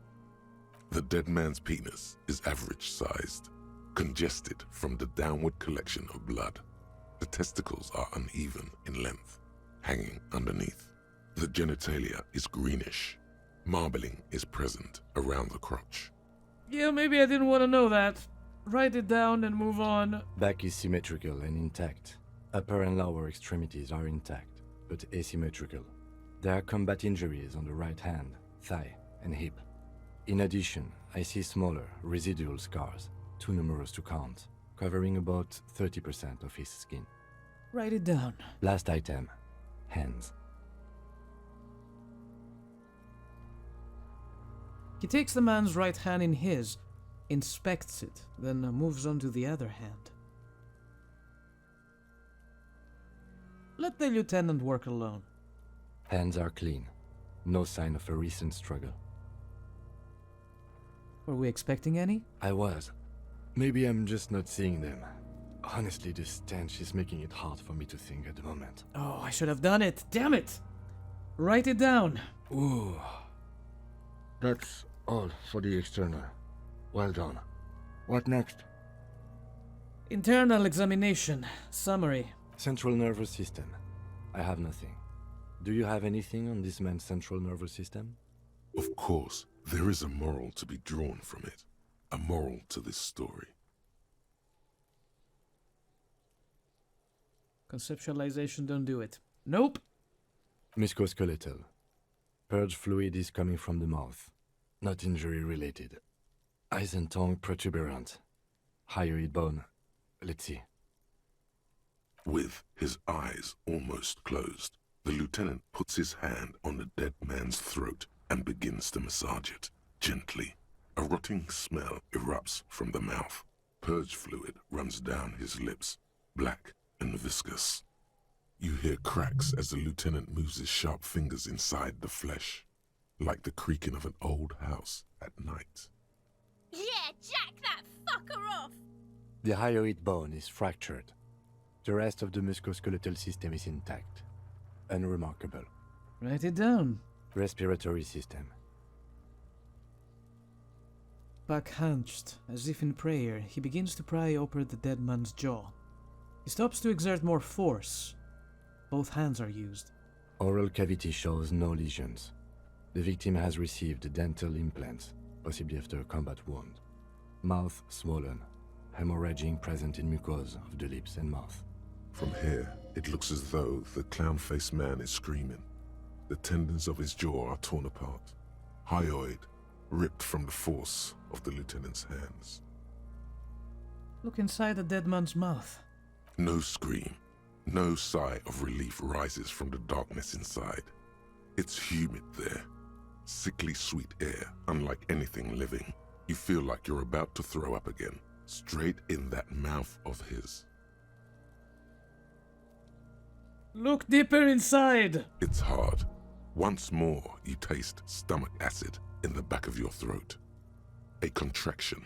The dead man's penis is average-sized, congested from the downward collection of blood. The testicles are uneven in length, hanging underneath. The genitalia is greenish. Marbling is present around the crotch. Yeah, maybe I didn't want to know that. Write it down and move on. Back is symmetrical and intact. Upper and lower extremities are intact, but asymmetrical. There are combat injuries on the right hand, thigh, and hip. In addition, I see smaller, residual scars, too numerous to count, covering about 30% of his skin. Write it down. Last item, hands. He takes the man's right hand in his, inspects it, then moves on to the other hand. Let the lieutenant work alone. Hands are clean. No sign of a recent struggle. Were we expecting any? I was. Maybe I'm just not seeing them. Honestly, this stench is making it hard for me to think at the moment. Oh, I should have done it. Damn it! Write it down. Ooh. That's all for the external. Well done. What next? Internal examination. Summary. Central nervous system. I have nothing. Do you have anything on this man's central nervous system? Of course, there is a moral to be drawn from it. A moral to this story. Conceptualization don't do it. Nope. Musculoskeletal. Purge fluid is coming from the mouth. Not injury related. Eyes and tongue protuberant. Hyoid bone. Let's see. With his eyes almost closed, the lieutenant puts his hand on the dead man's throat and begins to massage it, gently. A rotting smell erupts from the mouth. Purge fluid runs down his lips, black and viscous. You hear cracks as the lieutenant moves his sharp fingers inside the flesh, like the creaking of an old house at night. Yeah, jack that fucker off! The hyoid bone is fractured. The rest of the musculoskeletal system is intact. Unremarkable. Write it down. Respiratory system. Back hunched, as if in prayer, he begins to pry open the dead man's jaw. He stops to exert more force. Both hands are used. Oral cavity shows no lesions. The victim has received dental implants, possibly after a combat wound. Mouth swollen, hemorrhaging present in mucosa of the lips and mouth. From here, it looks as though the clown-faced man is screaming. The tendons of his jaw are torn apart. Hyoid ripped from the force of the lieutenant's hands. Look inside the dead man's mouth. No scream, no sigh of relief rises from the darkness inside. It's humid there. Sickly sweet air, unlike anything living. You feel like you're about to throw up again, straight in that mouth of his. Look deeper inside! It's hard. Once more, you taste stomach acid in the back of your throat. A contraction.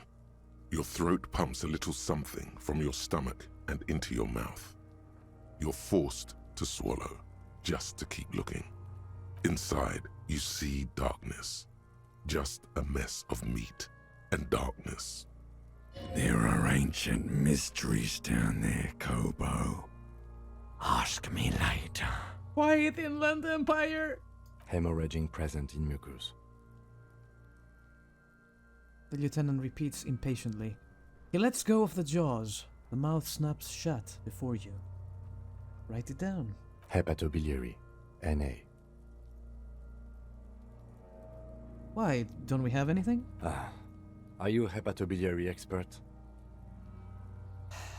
Your throat pumps a little something from your stomach and into your mouth. You're forced to swallow, just to keep looking. Inside, you see darkness. Just a mess of meat and darkness. There are ancient mysteries down there, Kobo. Ask me later. Quiet inland empire! Hemorrhaging present in mucus. The lieutenant repeats impatiently. He lets go of the jaws. The mouth snaps shut before you. Write it down. Hepatobiliary. NA. Why, don't we have anything? Are you a hepatobiliary expert?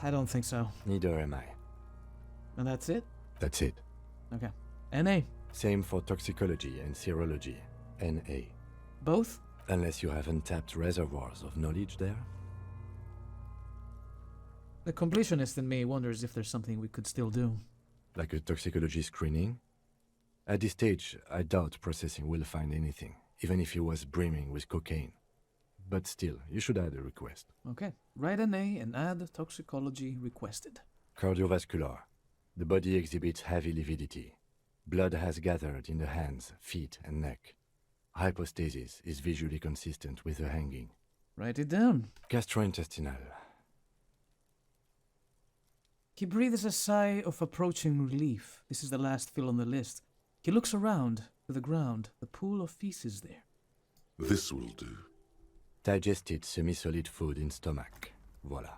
I don't think so. Neither am I. And that's it? That's it. Okay. NA. Same for toxicology and serology. NA. Both? Unless you have untapped reservoirs of knowledge there. The completionist in me wonders if there's something we could still do. Like a toxicology screening? At this stage, I doubt processing will find anything, even if he was brimming with cocaine. But still, you should add a request. Okay. Write NA and add toxicology requested. Cardiovascular. The body exhibits heavy lividity. Blood has gathered in the hands, feet, and neck. Hypostasis is visually consistent with the hanging. Write it down. Gastrointestinal. He breathes a sigh of approaching relief. This is the last fill on the list. He looks around to the ground, the pool of feces there. This will do. Digested semi-solid food in stomach. Voila.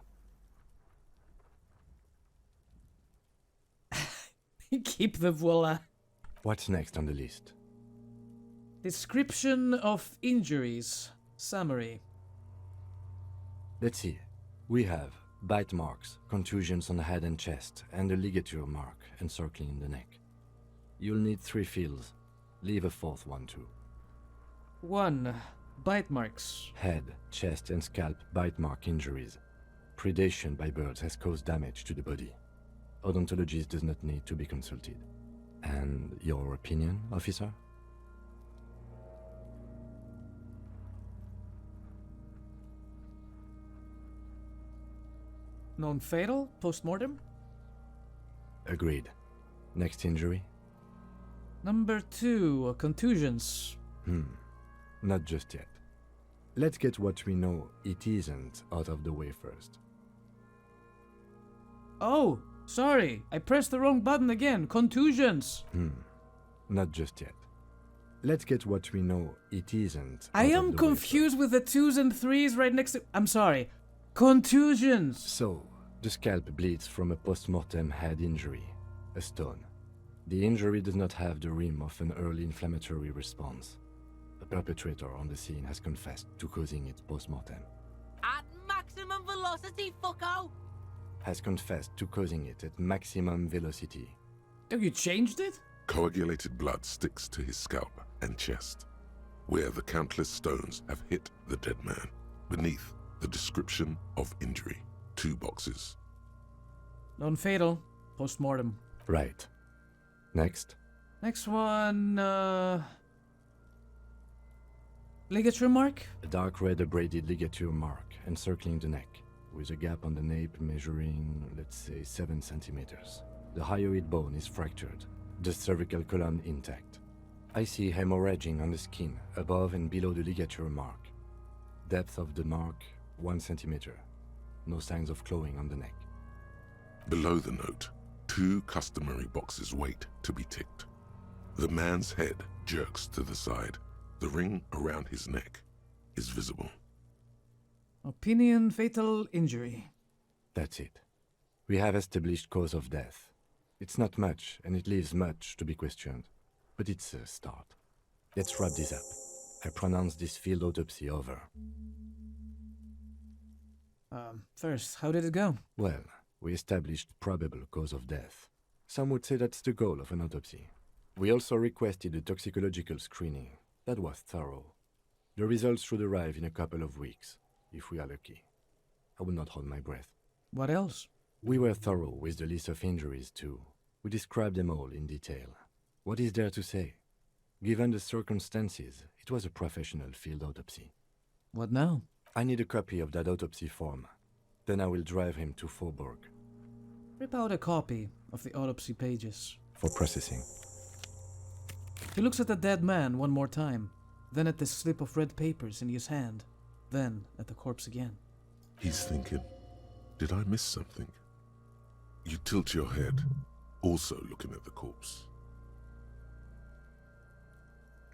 Keep the voila. What's next on the list? Description of injuries. Summary. Let's see. We have bite marks, contusions on the head and chest, and a ligature mark encircling the neck. You'll need 3 fills. Leave a 4th one too. 1. Bite marks. Head, chest, and scalp bite mark injuries. Predation by birds has caused damage to the body. Odontologist does not need to be consulted. And your opinion, officer? Non-fatal? Post-mortem? Agreed. Next injury? Number 2. Contusions. Not just yet. Let's get what we know it isn't out of the way first. Oh, sorry. I pressed the wrong button again. Contusions. Not just yet. Let's get what we know it isn't. I am confused with the 2s and 3s right next to... I'm sorry. Contusions. So, the scalp bleeds from a post-mortem head injury, a stone. The injury does not have the rim of an early inflammatory response. The perpetrator on the scene has confessed to causing it post-mortem. At maximum velocity, fucko! Has confessed to causing it at maximum velocity. Oh, you changed it? Coagulated blood sticks to his scalp and chest, where the countless stones have hit the dead man. Beneath, the description of injury. 2 boxes. Non-fatal. Post-mortem. Right. Next. Next one, ligature mark? A dark red abraded ligature mark encircling the neck, with a gap on the nape measuring, let's say, 7 centimeters. The hyoid bone is fractured, the cervical column intact. I see hemorrhaging on the skin, above and below the ligature mark. Depth of the mark, 1 centimeter. No signs of clawing on the neck. Below the note, 2 customary boxes wait to be ticked. The man's head jerks to the side. The ring around his neck is visible. Opinion fatal injury. That's it. We have established cause of death. It's not much, and it leaves much to be questioned. But it's a start. Let's wrap this up. I pronounce this field autopsy over. First, how did it go? Well, We established probable cause of death. Some would say that's the goal of an autopsy. We also requested a toxicological screening. That was thorough. The results should arrive in a couple of weeks, if we are lucky. I will not hold my breath. What else? We were thorough with the list of injuries, too. We described them all in detail. What is there to say? Given the circumstances, it was a professional field autopsy. What now? I need a copy of that autopsy form. Then I will drive him to Faubourg. Rip out a copy of the autopsy pages. For processing. He looks at the dead man one more time, then at the slip of red papers in his hand, then at the corpse again. He's thinking, did I miss something? You tilt your head, also looking at the corpse.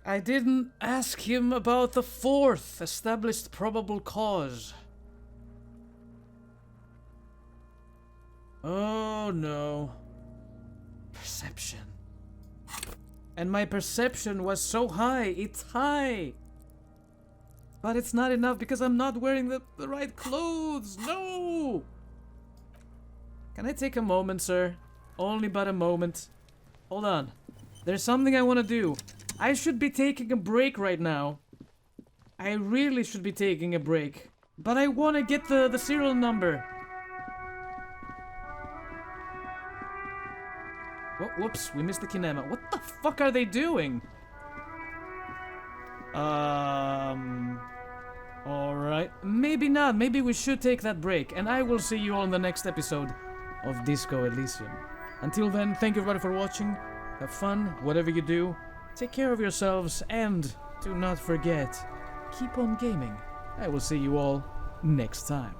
I didn't ask him about the fourth established probable cause. Oh no. Perception. And my perception was so high, it's high. But it's not enough because I'm not wearing the right clothes, no! Can I take a moment, sir? Only but a moment. Hold on. There's something I want to do. I should be taking a break right now. I really should be taking a break. But I want to get the serial number. Oh, whoops, we missed the kinema. What the fuck are they doing? Alright. Maybe not. Maybe we should take that break. And I will see you all in the next episode of Disco Elysium. Until then, thank you everybody for watching. Have fun, whatever you do. Take care of yourselves, and do not forget, keep on gaming. I will see you all next time.